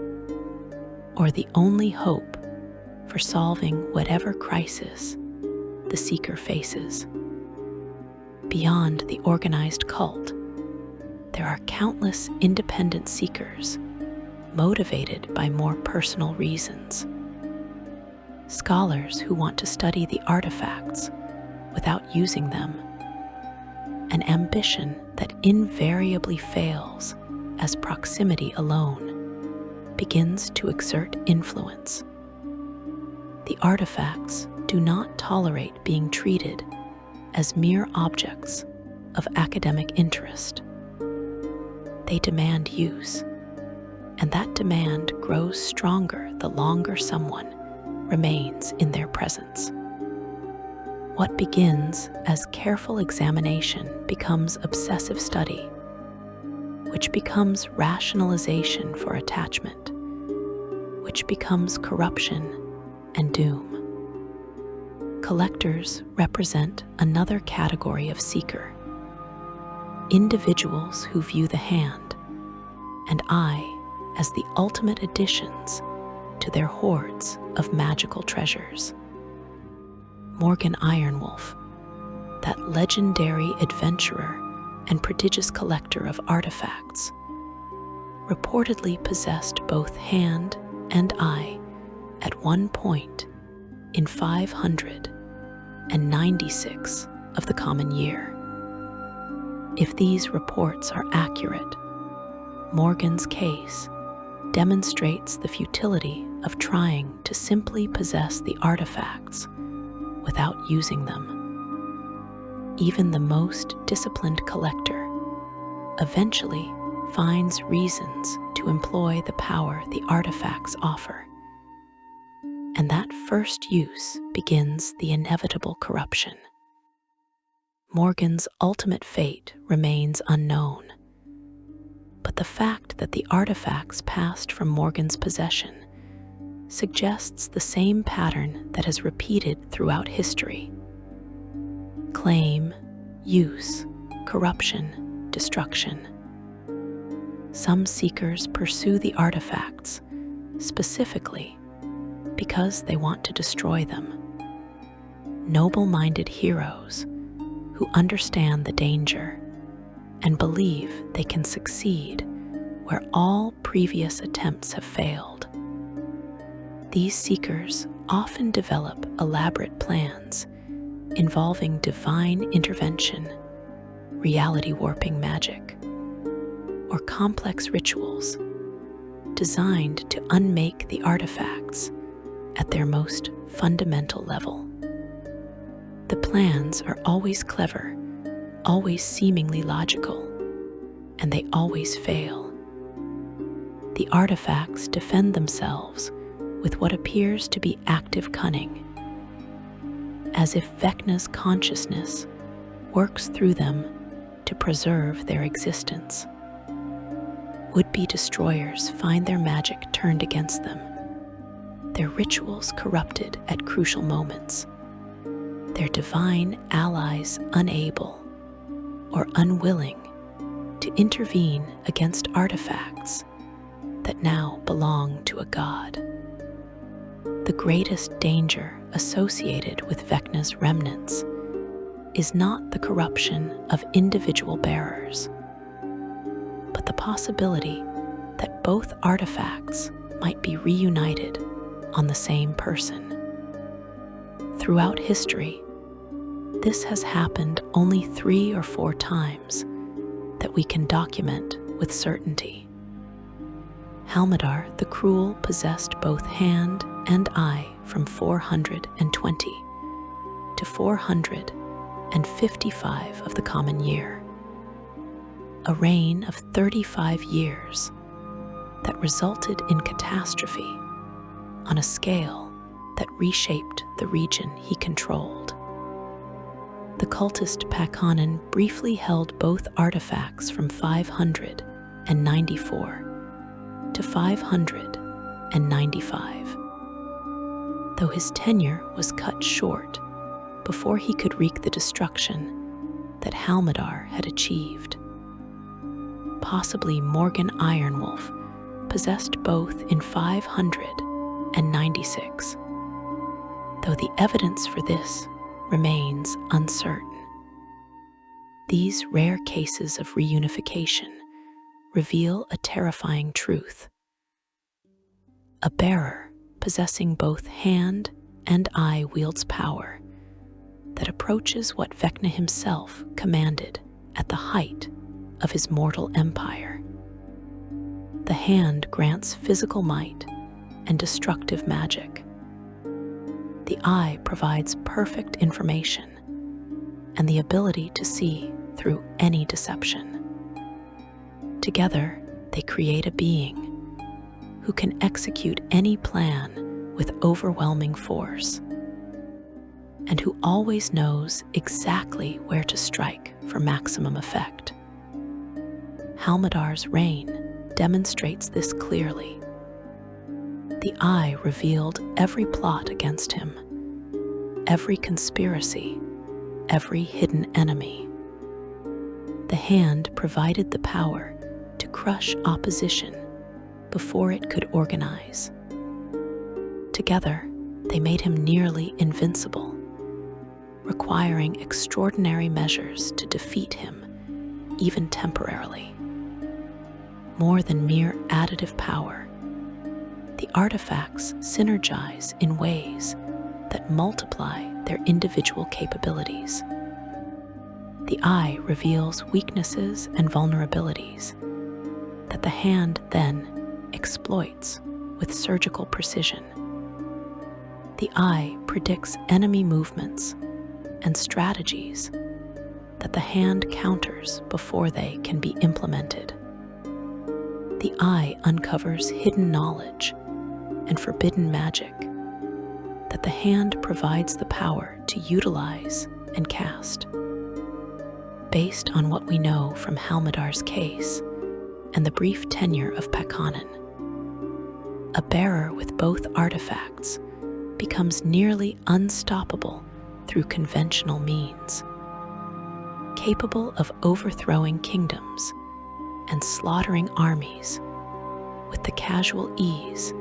or the only hope for solving whatever crisis the seeker faces. Beyond the organized cult, there are countless independent seekers motivated by more personal reasons. Scholars who want to study the artifacts without using them, an ambition that invariably fails as proximity alone begins to exert influence. The artifacts do not tolerate being treated as mere objects of academic interest. They demand use, and that demand grows stronger the longer someone remains in their presence. What begins as careful examination becomes obsessive study, which becomes rationalization for attachment, which becomes corruption and doom. Collectors represent another category of seeker, individuals who view the hand and eye as the ultimate additions to their hoards of magical treasures. Morgan Ironwolf, that legendary adventurer and prodigious collector of artifacts, reportedly possessed both hand and eye at one point in 596 of the common year. If these reports are accurate, Morgan's case demonstrates the futility of trying to simply possess the artifacts without using them. Even the most disciplined collector eventually finds reasons to employ the power the artifacts offer. And that first use begins the inevitable corruption. Morgan's ultimate fate remains unknown, but the fact that the artifacts passed from Morgan's possession suggests the same pattern that has repeated throughout history. Claim, use, corruption, destruction. Some seekers pursue the artifacts specifically because they want to destroy them. Noble-minded heroes who understand the danger and believe they can succeed where all previous attempts have failed. These seekers often develop elaborate plans involving divine intervention, reality-warping magic, or complex rituals designed to unmake the artifacts at their most fundamental level. The plans are always clever, always seemingly logical, and they always fail. The artifacts defend themselves with what appears to be active cunning, as if Vecna's consciousness works through them to preserve their existence. Would-be destroyers find their magic turned against them, their rituals corrupted at crucial moments, their divine allies unable or unwilling to intervene against artifacts that now belong to a god. The greatest danger associated with Vecna's remnants is not the corruption of individual bearers, but the possibility that both artifacts might be reunited on the same person. Throughout history, this has happened only 3 or 4 times that we can document with certainty. Halmadar the Cruel possessed both hand and eye from 420 to 455 of the common year, a reign of 35 years that resulted in catastrophe on a scale that reshaped the region he controlled. The cultist Pakonnen briefly held both artifacts from 594 to 595, though his tenure was cut short before he could wreak the destruction that Halmadar had achieved. Possibly Morgan Ironwolf possessed both in 596, though the evidence for this remains uncertain. These rare cases of reunification reveal a terrifying truth. A bearer possessing both hand and eye wields power that approaches what Vecna himself commanded at the height of his mortal empire. The hand grants physical might and destructive magic. The eye provides perfect information and the ability to see through any deception. Together, they create a being who can execute any plan with overwhelming force, and who always knows exactly where to strike for maximum effect. Halmadar's reign demonstrates this clearly. The eye revealed every plot against him, every conspiracy, every hidden enemy. The hand provided the power to crush opposition before it could organize. Together, they made him nearly invincible, requiring extraordinary measures to defeat him, even temporarily. More than mere additive power, the artifacts synergize in ways that multiply their individual capabilities. The eye reveals weaknesses and vulnerabilities that the hand then exploits with surgical precision. The eye predicts enemy movements and strategies that the hand counters before they can be implemented. The eye uncovers hidden knowledge and forbidden magic that the hand provides the power to utilize and cast. Based on what we know from Halmadar's case and the brief tenure of Pakkanen, a bearer with both artifacts becomes nearly unstoppable through conventional means, capable of overthrowing kingdoms and slaughtering armies with the casual ease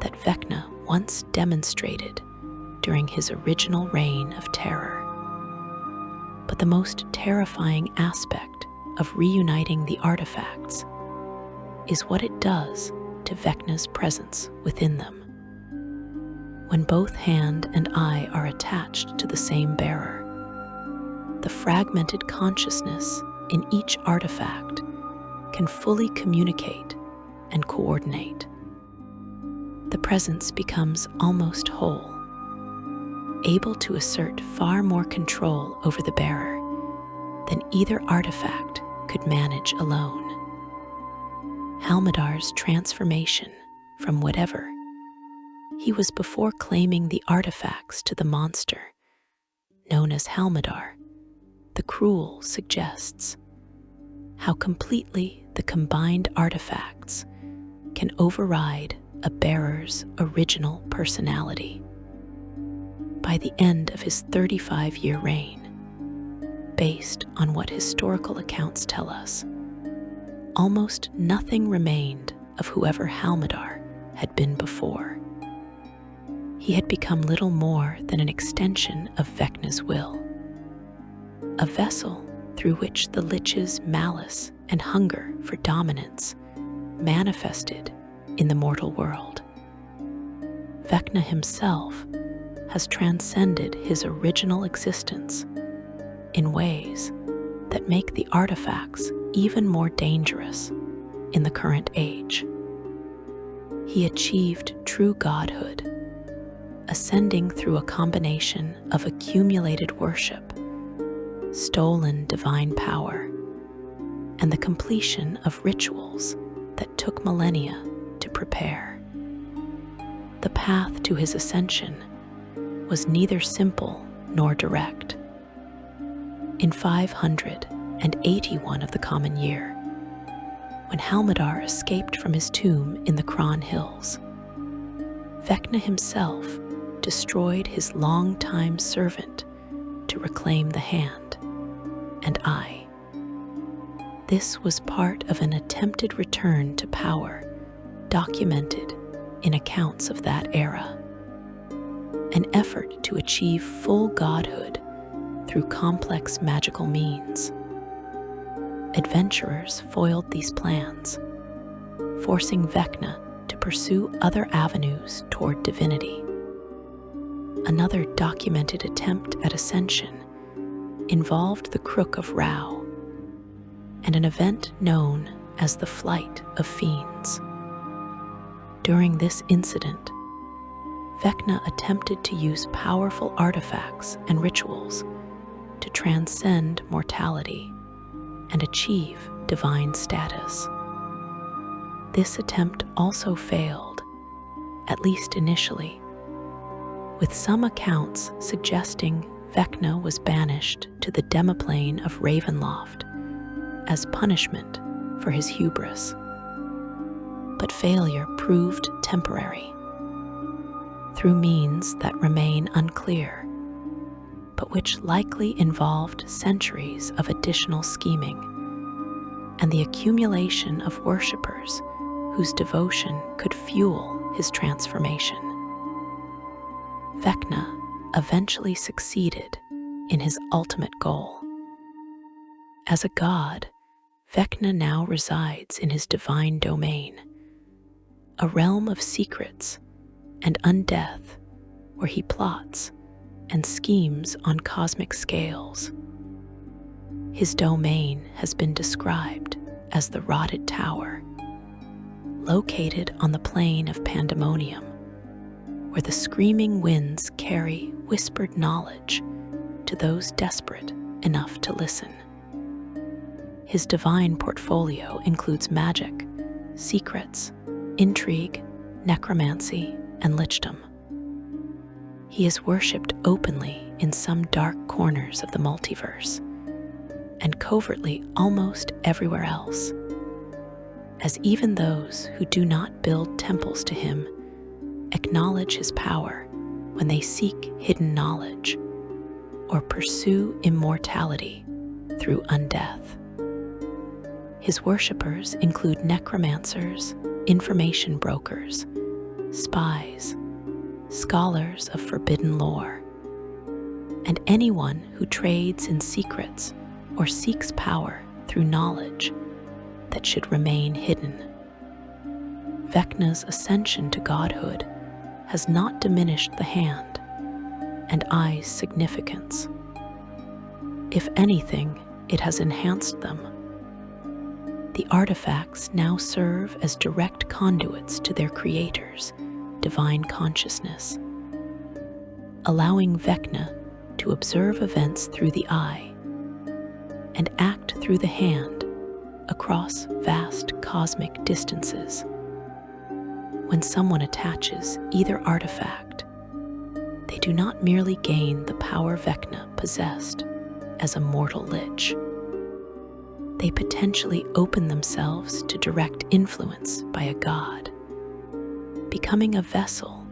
that Vecna once demonstrated during his original reign of terror. But the most terrifying aspect of reuniting the artifacts is what it does to Vecna's presence within them. When both hand and eye are attached to the same bearer, the fragmented consciousness in each artifact can fully communicate and coordinate. The presence becomes almost whole, able to assert far more control over the bearer than either artifact could manage alone. Halmadar's transformation from whatever he was before claiming the artifacts to the monster known as Halmadar, the Cruel, suggests how completely the combined artifacts can override a bearer's original personality. By the end of his 35-year reign, based on what historical accounts tell us, almost nothing remained of whoever Halmadar had been before. He had become little more than an extension of Vecna's will, a vessel through which the Lich's malice and hunger for dominance manifested in the mortal world. Vecna himself has transcended his original existence in ways that make the artifacts even more dangerous in the current age. He achieved true godhood, ascending through a combination of accumulated worship, stolen divine power, and the completion of rituals that took millennia to prepare. The path to his ascension was neither simple nor direct. In 581 of the Common Year, when Halmadar escaped from his tomb in the Kron Hills, Vecna himself destroyed his longtime servant to reclaim the hand and eye. This was part of an attempted return to power documented in accounts of that era, an effort to achieve full godhood through complex magical means. adventurers foiled these plans, forcing Vecna to pursue other avenues toward divinity. Another documented attempt at ascension involved the Crook of Rao and an event known as the Flight of Fiends. During this incident, Vecna attempted to use powerful artifacts and rituals to transcend mortality and achieve divine status. This attempt also failed, at least initially, with some accounts suggesting Vecna was banished to the demiplane of Ravenloft as punishment for his hubris. But failure proved temporary, through means that remain unclear, but which likely involved centuries of additional scheming and the accumulation of worshippers whose devotion could fuel his transformation. Vecna eventually succeeded in his ultimate goal. As a god, Vecna now resides in his divine domain, a realm of secrets and undeath where he plots and schemes on cosmic scales. His domain has been described as the Rotted Tower, located on the plane of Pandemonium, where the screaming winds carry whispered knowledge to those desperate enough to listen. His divine portfolio includes magic, secrets, intrigue, necromancy, and lichdom. He is worshipped openly in some dark corners of the multiverse, and covertly almost everywhere else, as even those who do not build temples to him acknowledge his power when they seek hidden knowledge or pursue immortality through undeath. His worshippers include necromancers, information brokers, spies, scholars of forbidden lore, and anyone who trades in secrets or seeks power through knowledge that should remain hidden. Vecna's ascension to godhood has not diminished the hand and eye's significance. If anything, it has enhanced them. The artifacts now serve as direct conduits to their creators' divine consciousness, allowing Vecna to observe events through the eye and act through the hand across vast cosmic distances. When someone attaches either artifact, they do not merely gain the power Vecna possessed as a mortal lich. They potentially open themselves to direct influence by a god, becoming a vessel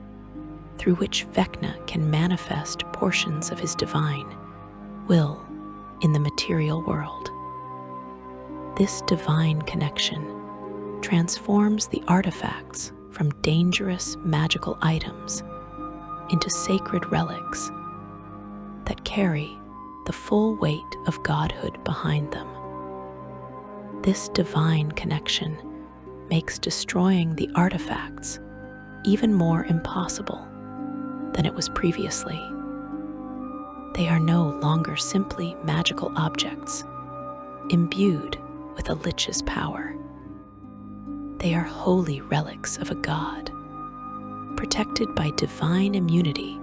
through which Vecna can manifest portions of his divine will in the material world. This divine connection transforms the artifacts from dangerous magical items into sacred relics that carry the full weight of godhood behind them. This divine connection makes destroying the artifacts even more impossible than it was previously. They are no longer simply magical objects, imbued with a lich's power. They are holy relics of a god, protected by divine immunity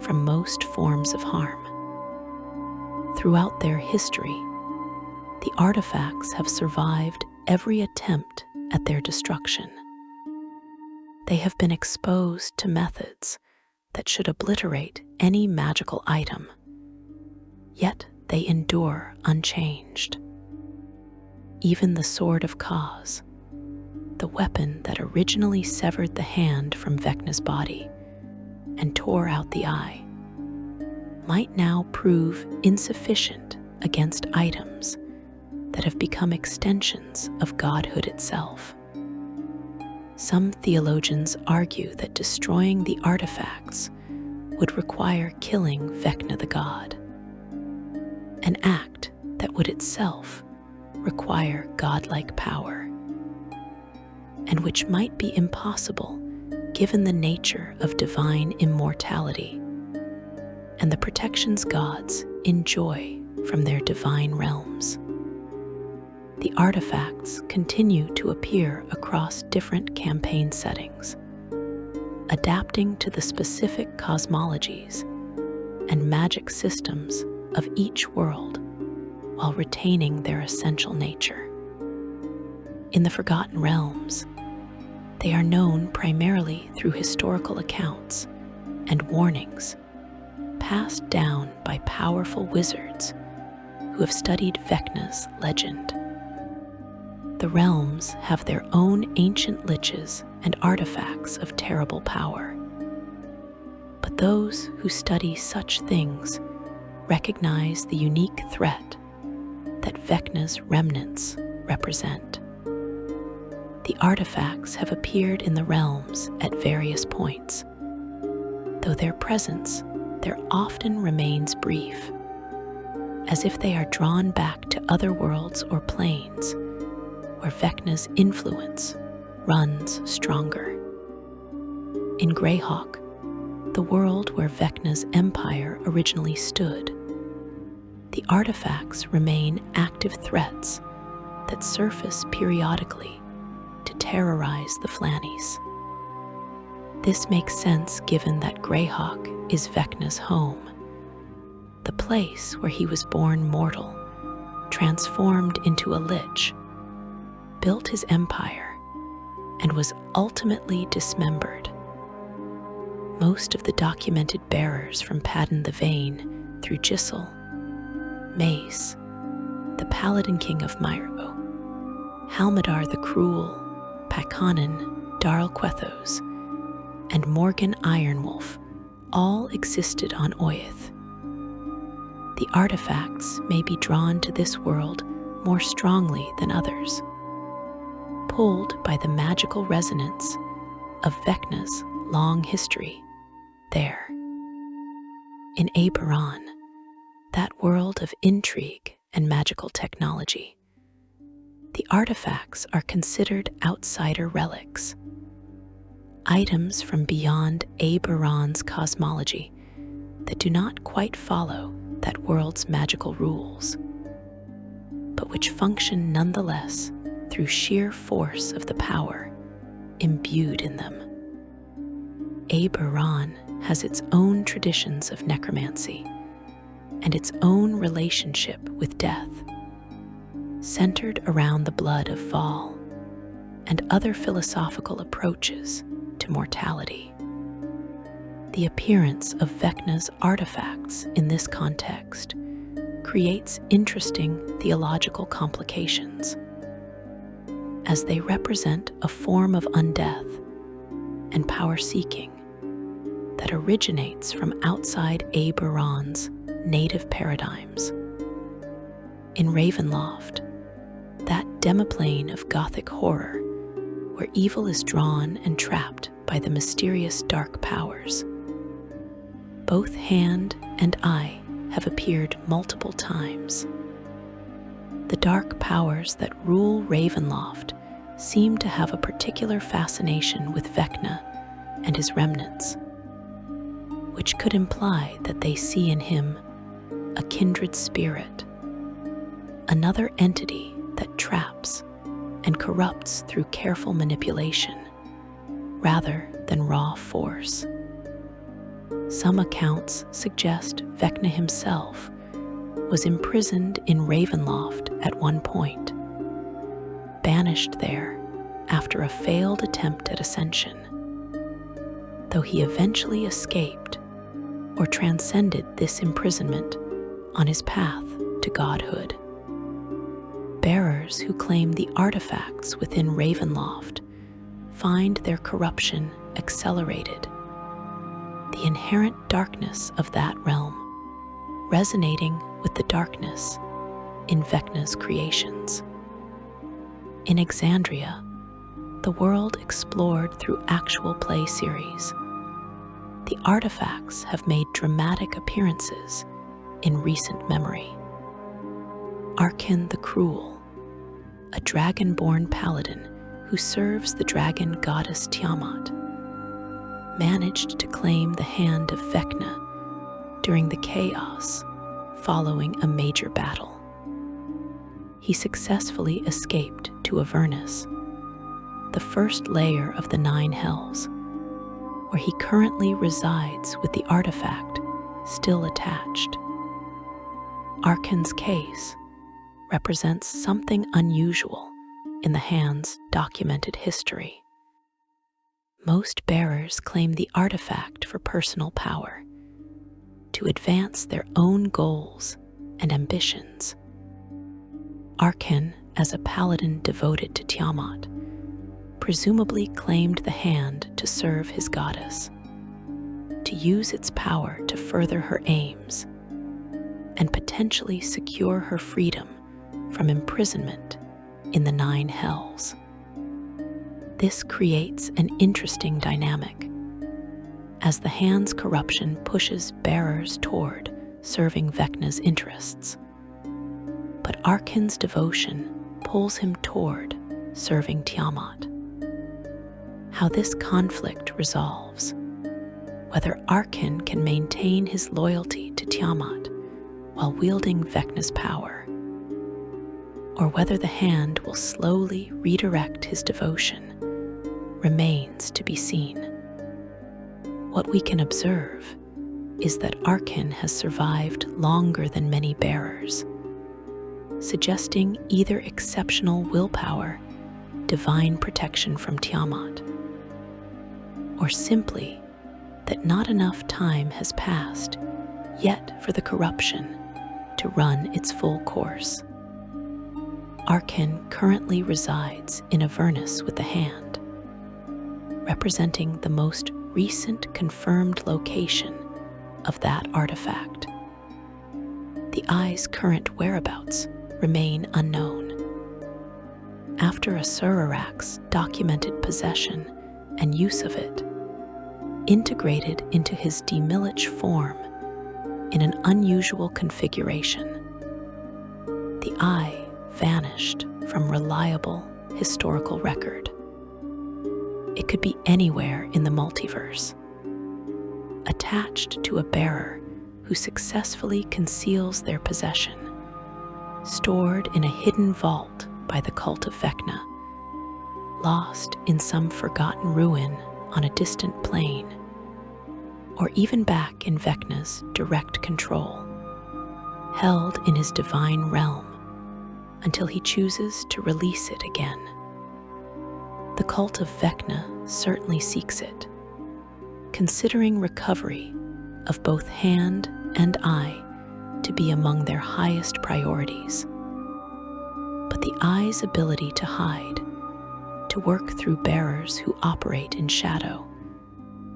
from most forms of harm. Throughout their history, the artifacts have survived every attempt at their destruction. They have been exposed to methods that should obliterate any magical item, yet they endure unchanged. Even the Sword of Kaz, the weapon that originally severed the hand from Vecna's body and tore out the eye, might now prove insufficient against items that have become extensions of godhood itself. Some theologians argue that destroying the artifacts would require killing Vecna the god, an act that would itself require godlike power, and which might be impossible given the nature of divine immortality and the protections gods enjoy from their divine realms. The artifacts continue to appear across different campaign settings, adapting to the specific cosmologies and magic systems of each world while retaining their essential nature. In the Forgotten Realms, they are known primarily through historical accounts and warnings passed down by powerful wizards who have studied Vecna's legend. The realms have their own ancient liches and artifacts of terrible power. But those who study such things recognize the unique threat that Vecna's remnants represent. The artifacts have appeared in the realms at various points, though their presence there often remains brief, as if they are drawn back to other worlds or planes where Vecna's influence runs stronger. In Greyhawk, the world where Vecna's empire originally stood, the artifacts remain active threats that surface periodically to terrorize the Flannies. This makes sense given that Greyhawk is Vecna's home, the place where he was born mortal, transformed into a lich, built his empire, and was ultimately dismembered. Most of the documented bearers from Padden the Vain through Giselle, Mace, the Paladin King of Myro, Halmadar the Cruel, Paconan, Darl Quethos, and Morgan Ironwolf all existed on Oyeth. The artifacts may be drawn to this world more strongly than others, pulled by the magical resonance of Vecna's long history there. In Eberron, that world of intrigue and magical technology, the artifacts are considered outsider relics, items from beyond Eberron's cosmology that do not quite follow that world's magical rules, but which function nonetheless through sheer force of the power imbued in them. Eberron has its own traditions of necromancy and its own relationship with death, centered around the blood of Val and other philosophical approaches to mortality. The appearance of Vecna's artifacts in this context creates interesting theological complications, as they represent a form of undeath and power-seeking that originates from outside Eberron's native paradigms. In Ravenloft, that demiplane of Gothic horror where evil is drawn and trapped by the mysterious dark powers, both Hand and Eye have appeared multiple times. The dark powers that rule Ravenloft seem to have a particular fascination with Vecna and his remnants, which could imply that they see in him a kindred spirit, another entity that traps and corrupts through careful manipulation rather than raw force. Some accounts suggest Vecna himself was imprisoned in Ravenloft at one point, banished there after a failed attempt at ascension, though he eventually escaped or transcended this imprisonment on his path to godhood. Bearers who claim the artifacts within Ravenloft find their corruption accelerated, the inherent darkness of that realm resonating with the darkness in Vecna's creations. In Exandria, the world explored through actual play series, the artifacts have made dramatic appearances in recent memory. Arkin the Cruel, a dragon-born paladin who serves the dragon goddess Tiamat, managed to claim the hand of Vecna during the chaos following a major battle. He successfully escaped to Avernus, the first layer of the 9 hells, where he currently resides with the artifact still attached. Arkan's case represents something unusual in the hand's documented history. Most bearers claim the artifact for personal power, to advance their own goals and ambitions. Arkan, as a paladin devoted to Tiamat, presumably claimed the hand to serve his goddess, to use its power to further her aims, and potentially secure her freedom from imprisonment in the 9 hells. This creates an interesting dynamic, as the hand's corruption pushes bearers toward serving Vecna's interests, but Arkan's devotion pulls him toward serving Tiamat. How this conflict resolves, whether Arkan can maintain his loyalty to Tiamat while wielding Vecna's power, or whether the hand will slowly redirect his devotion, remains to be seen. What we can observe is that Arkan has survived longer than many bearers, suggesting either exceptional willpower, divine protection from Tiamat, or simply that not enough time has passed yet for the corruption to run its full course. Arkan currently resides in Avernus with the hand, representing the most recent confirmed location of that artifact. The eye's current whereabouts remain unknown. After Asurak's documented possession and use of it, integrated into his Demilich form in an unusual configuration, the eye vanished from reliable historical record. It could be anywhere in the multiverse, attached to a bearer who successfully conceals their possession, stored in a hidden vault by the cult of Vecna, lost in some forgotten ruin on a distant plane, or even back in Vecna's direct control, held in his divine realm until he chooses to release it again. The cult of Vecna certainly seeks it, considering recovery of both hand and eye to be among their highest priorities. But the eye's ability to hide, to work through bearers who operate in shadow,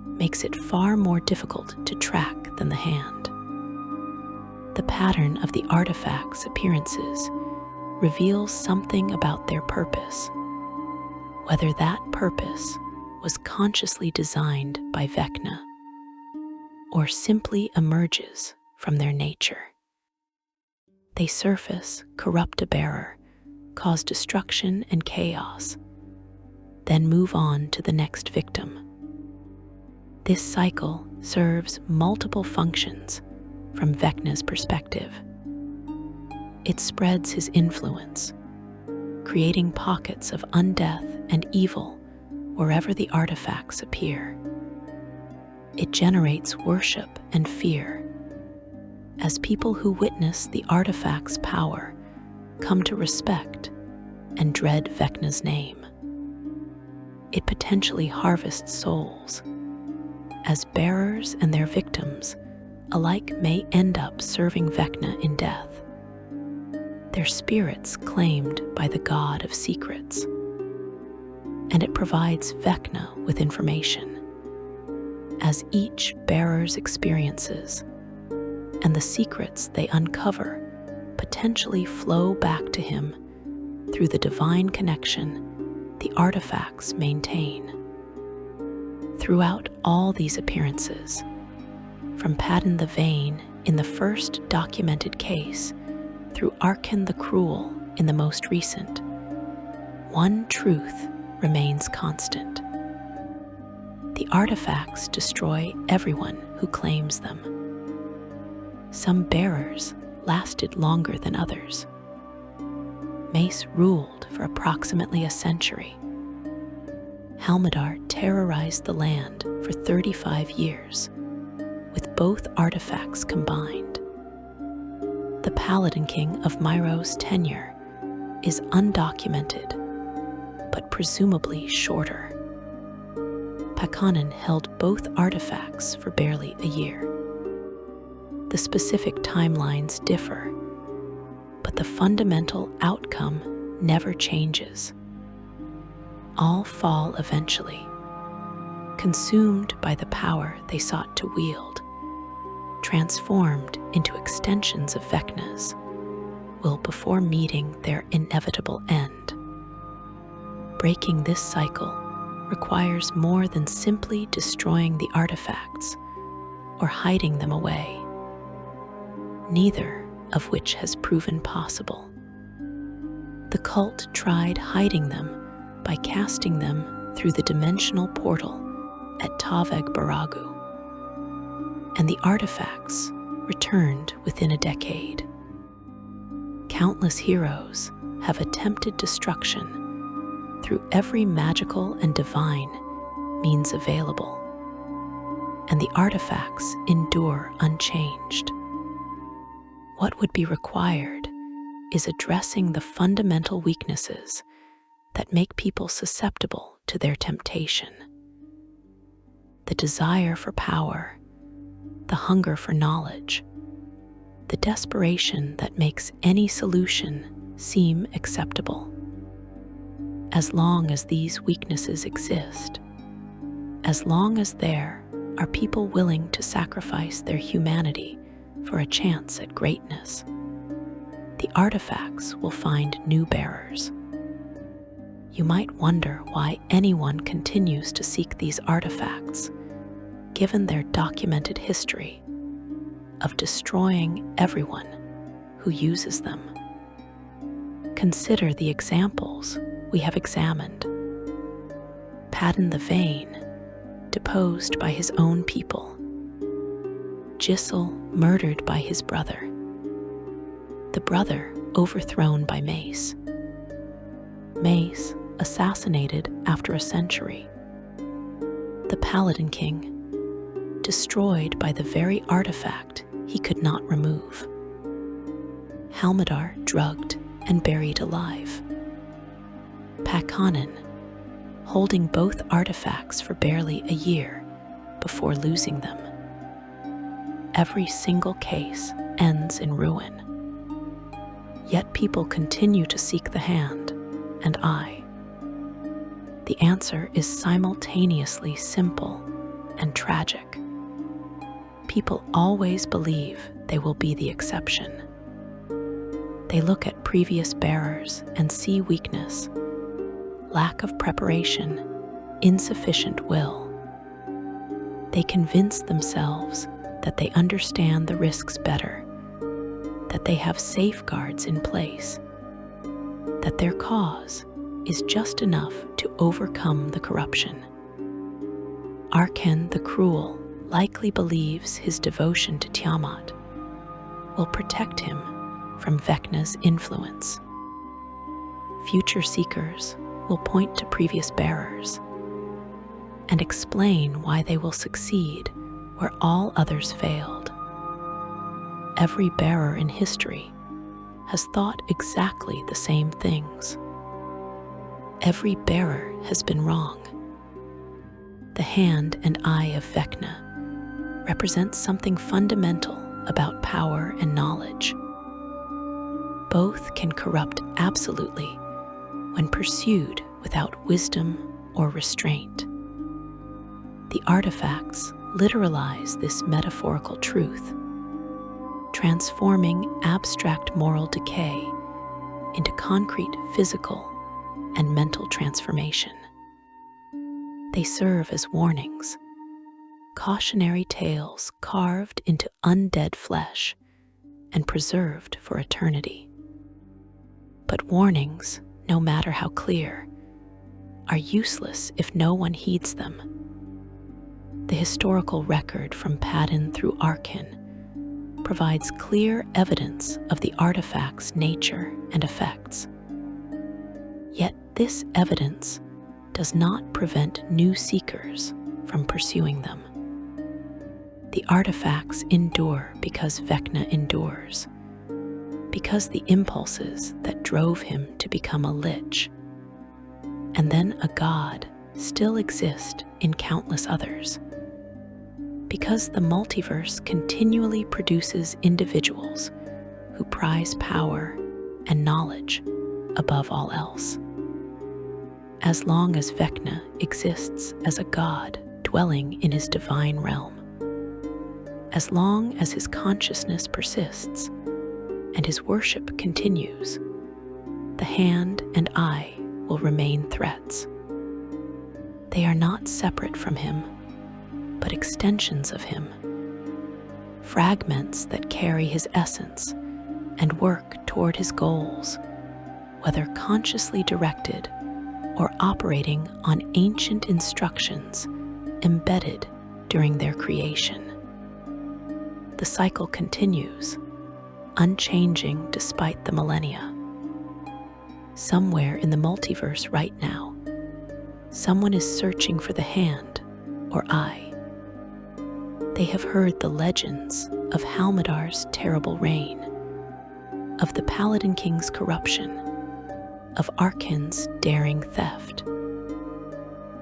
makes it far more difficult to track than the hand. The pattern of the artifact's appearances reveals something about their purpose, whether that purpose was consciously designed by Vecna or simply emerges from their nature. They surface, corrupt a bearer, cause destruction and chaos, then move on to the next victim. This cycle serves multiple functions from Vecna's perspective. It spreads his influence, creating pockets of undeath and evil wherever the artifacts appear. It generates worship and fear, as people who witness the artifact's power come to respect and dread Vecna's name. It potentially harvests souls, as bearers and their victims alike may end up serving Vecna in death, their spirits claimed by the god of secrets. And it provides Vecna with information, as each bearer's experiences and the secrets they uncover potentially flow back to him through the divine connection the artifacts maintain. Throughout all these appearances, from Padden the Vain in the first documented case, through Arkan the Cruel in the most recent, one truth remains constant. The artifacts destroy everyone who claims them. Some bearers lasted longer than others. Mace ruled for approximately a century. Halmadar terrorized the land for 35 years, with both artifacts combined. The Paladin King of Myro's tenure is undocumented, but presumably shorter. Pakonnen held both artifacts for barely a year. The specific timelines differ, but the fundamental outcome never changes. All fall eventually, consumed by the power they sought to wield, transformed into extensions of Vecna's will before meeting their inevitable end. Breaking this cycle requires more than simply destroying the artifacts or hiding them away, neither of which has proven possible. The cult tried hiding them by casting them through the dimensional portal at Taveg Baragu, and the artifacts returned within a decade. Countless heroes have attempted destruction through every magical and divine means available, and the artifacts endure unchanged. What would be required is addressing the fundamental weaknesses that make people susceptible to their temptation. The desire for power, the hunger for knowledge, the desperation that makes any solution seem acceptable. As long as these weaknesses exist, as long as there are people willing to sacrifice their humanity for a chance at greatness, the artifacts will find new bearers. You might wonder why anyone continues to seek these artifacts, given their documented history of destroying everyone who uses them. Consider the examples we have examined. Padden the Vain, deposed by his own people. Giselle, murdered by his brother. The brother overthrown by Mace. Mace, assassinated after a century. The Paladin King, destroyed by the very artifact he could not remove. Halmadar, drugged and buried alive. Pakonnen, holding both artifacts for barely a year before losing them. Every single case ends in ruin. Yet people continue to seek the hand and eye. The answer is simultaneously simple and tragic. People always believe they will be the exception. They look at previous bearers and see weakness, lack of preparation, insufficient will. They convince themselves that they understand the risks better, that they have safeguards in place, that their cause is just enough to overcome the corruption. Arken the Cruel likely believes his devotion to Tiamat will protect him from Vecna's influence. Future seekers will point to previous bearers and explain why they will succeed where all others failed. Every bearer in history has thought exactly the same things. Every bearer has been wrong. The hand and eye of Vecna represents something fundamental about power and knowledge. Both can corrupt absolutely when pursued without wisdom or restraint. The artifacts literalize this metaphorical truth, transforming abstract moral decay into concrete physical and mental transformation. They serve as warnings, cautionary tales carved into undead flesh and preserved for eternity. But warnings no matter how clear, are useless if no one heeds them. The historical record from Padden through Arkin provides clear evidence of the artifact's nature and effects. Yet this evidence does not prevent new seekers from pursuing them. The artifacts endure because Vecna endures, because the impulses that drove him to become a lich, and then a god, still exist in countless others. Because the multiverse continually produces individuals who prize power and knowledge above all else. As long as Vecna exists as a god dwelling in his divine realm, as long as his consciousness persists and his worship continues, the hand and eye will remain threats. They are not separate from him, but extensions of him, fragments that carry his essence and work toward his goals, whether consciously directed or operating on ancient instructions embedded during their creation. The cycle continues, unchanging despite the millennia. Somewhere in the multiverse right now, someone is searching for the hand or eye. They have heard the legends of Halmadar's terrible reign, of the Paladin King's corruption, of Arkin's daring theft.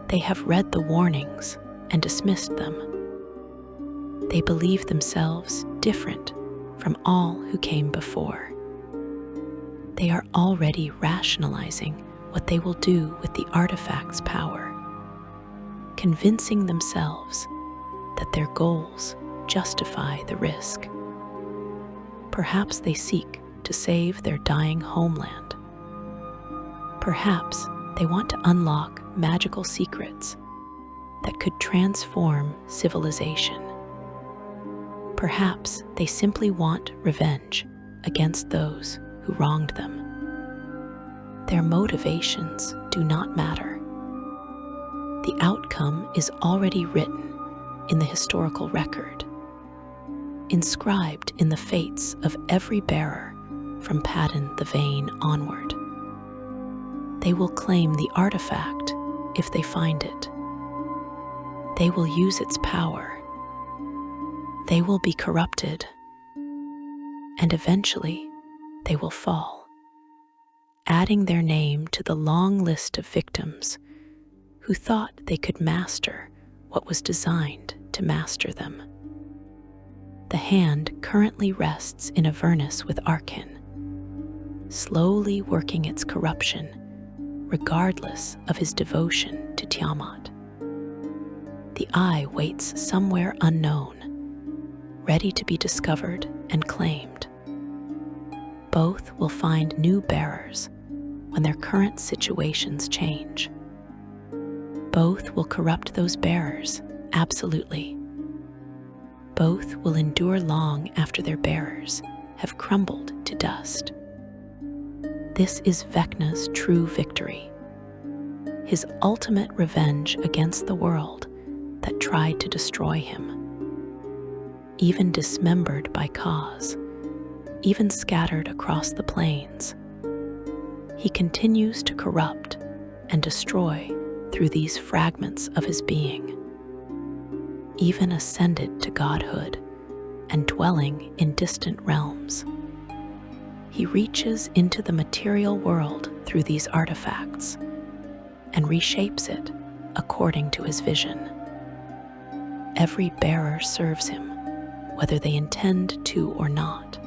They have read the warnings and dismissed them. They believe themselves different from all who came before. They are already rationalizing what they will do with the artifact's power, convincing themselves that their goals justify the risk. Perhaps they seek to save their dying homeland. Perhaps they want to unlock magical secrets that could transform civilization. Perhaps they simply want revenge against those who wronged them. Their motivations do not matter. The outcome is already written in the historical record, inscribed in the fates of every bearer from Padden the Vain onward. They will claim the artifact if they find it. They will use its power. They will be corrupted, and eventually they will fall, adding their name to the long list of victims who thought they could master what was designed to master them. The hand currently rests in Avernus with Arkin, slowly working its corruption, regardless of his devotion to Tiamat. The eye waits somewhere unknown, ready to be discovered and claimed. Both will find new bearers when their current situations change. Both will corrupt those bearers, absolutely. Both will endure long after their bearers have crumbled to dust. This is Vecna's true victory, his ultimate revenge against the world that tried to destroy him. Even dismembered by cause, even scattered across the plains, he continues to corrupt and destroy through these fragments of his being, even ascended to godhood and dwelling in distant realms. He reaches into the material world through these artifacts and reshapes it according to his vision. Every bearer serves him, whether they intend to or not.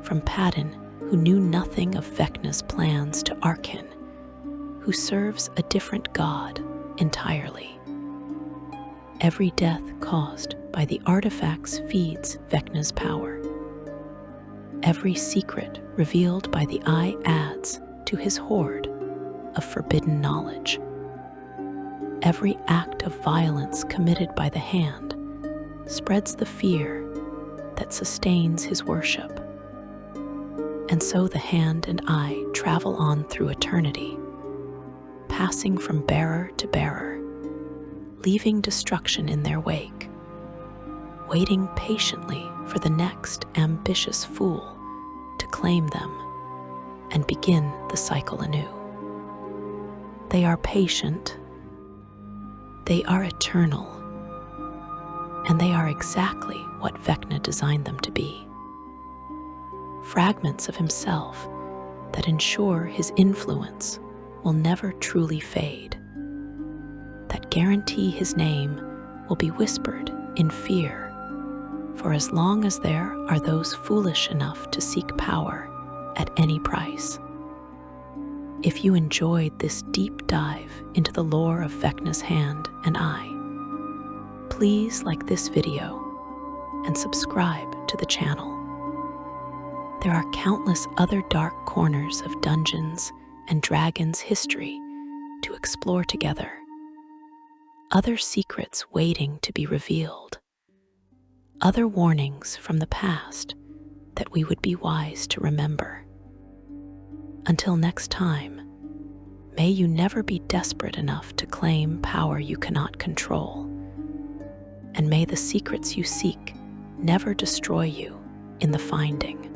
From Padden, who knew nothing of Vecna's plans, to Arkin, who serves a different god entirely. Every death caused by the artifacts feeds Vecna's power. Every secret revealed by the eye adds to his hoard of forbidden knowledge. Every act of violence committed by the hand spreads the fear that sustains his worship. And so the hand and I travel on through eternity, passing from bearer to bearer, leaving destruction in their wake, waiting patiently for the next ambitious fool to claim them and begin the cycle anew. They are patient, they are eternal, and they are exactly what Vecna designed them to be. Fragments of himself that ensure his influence will never truly fade, that guarantee his name will be whispered in fear for as long as there are those foolish enough to seek power at any price. If you enjoyed this deep dive into the lore of Vecna's hand and I, please like this video and subscribe to the channel. There are countless other dark corners of Dungeons and Dragons history to explore together, other secrets waiting to be revealed, other warnings from the past that we would be wise to remember. Until next time, may you never be desperate enough to claim power you cannot control, and may the secrets you seek never destroy you in the finding.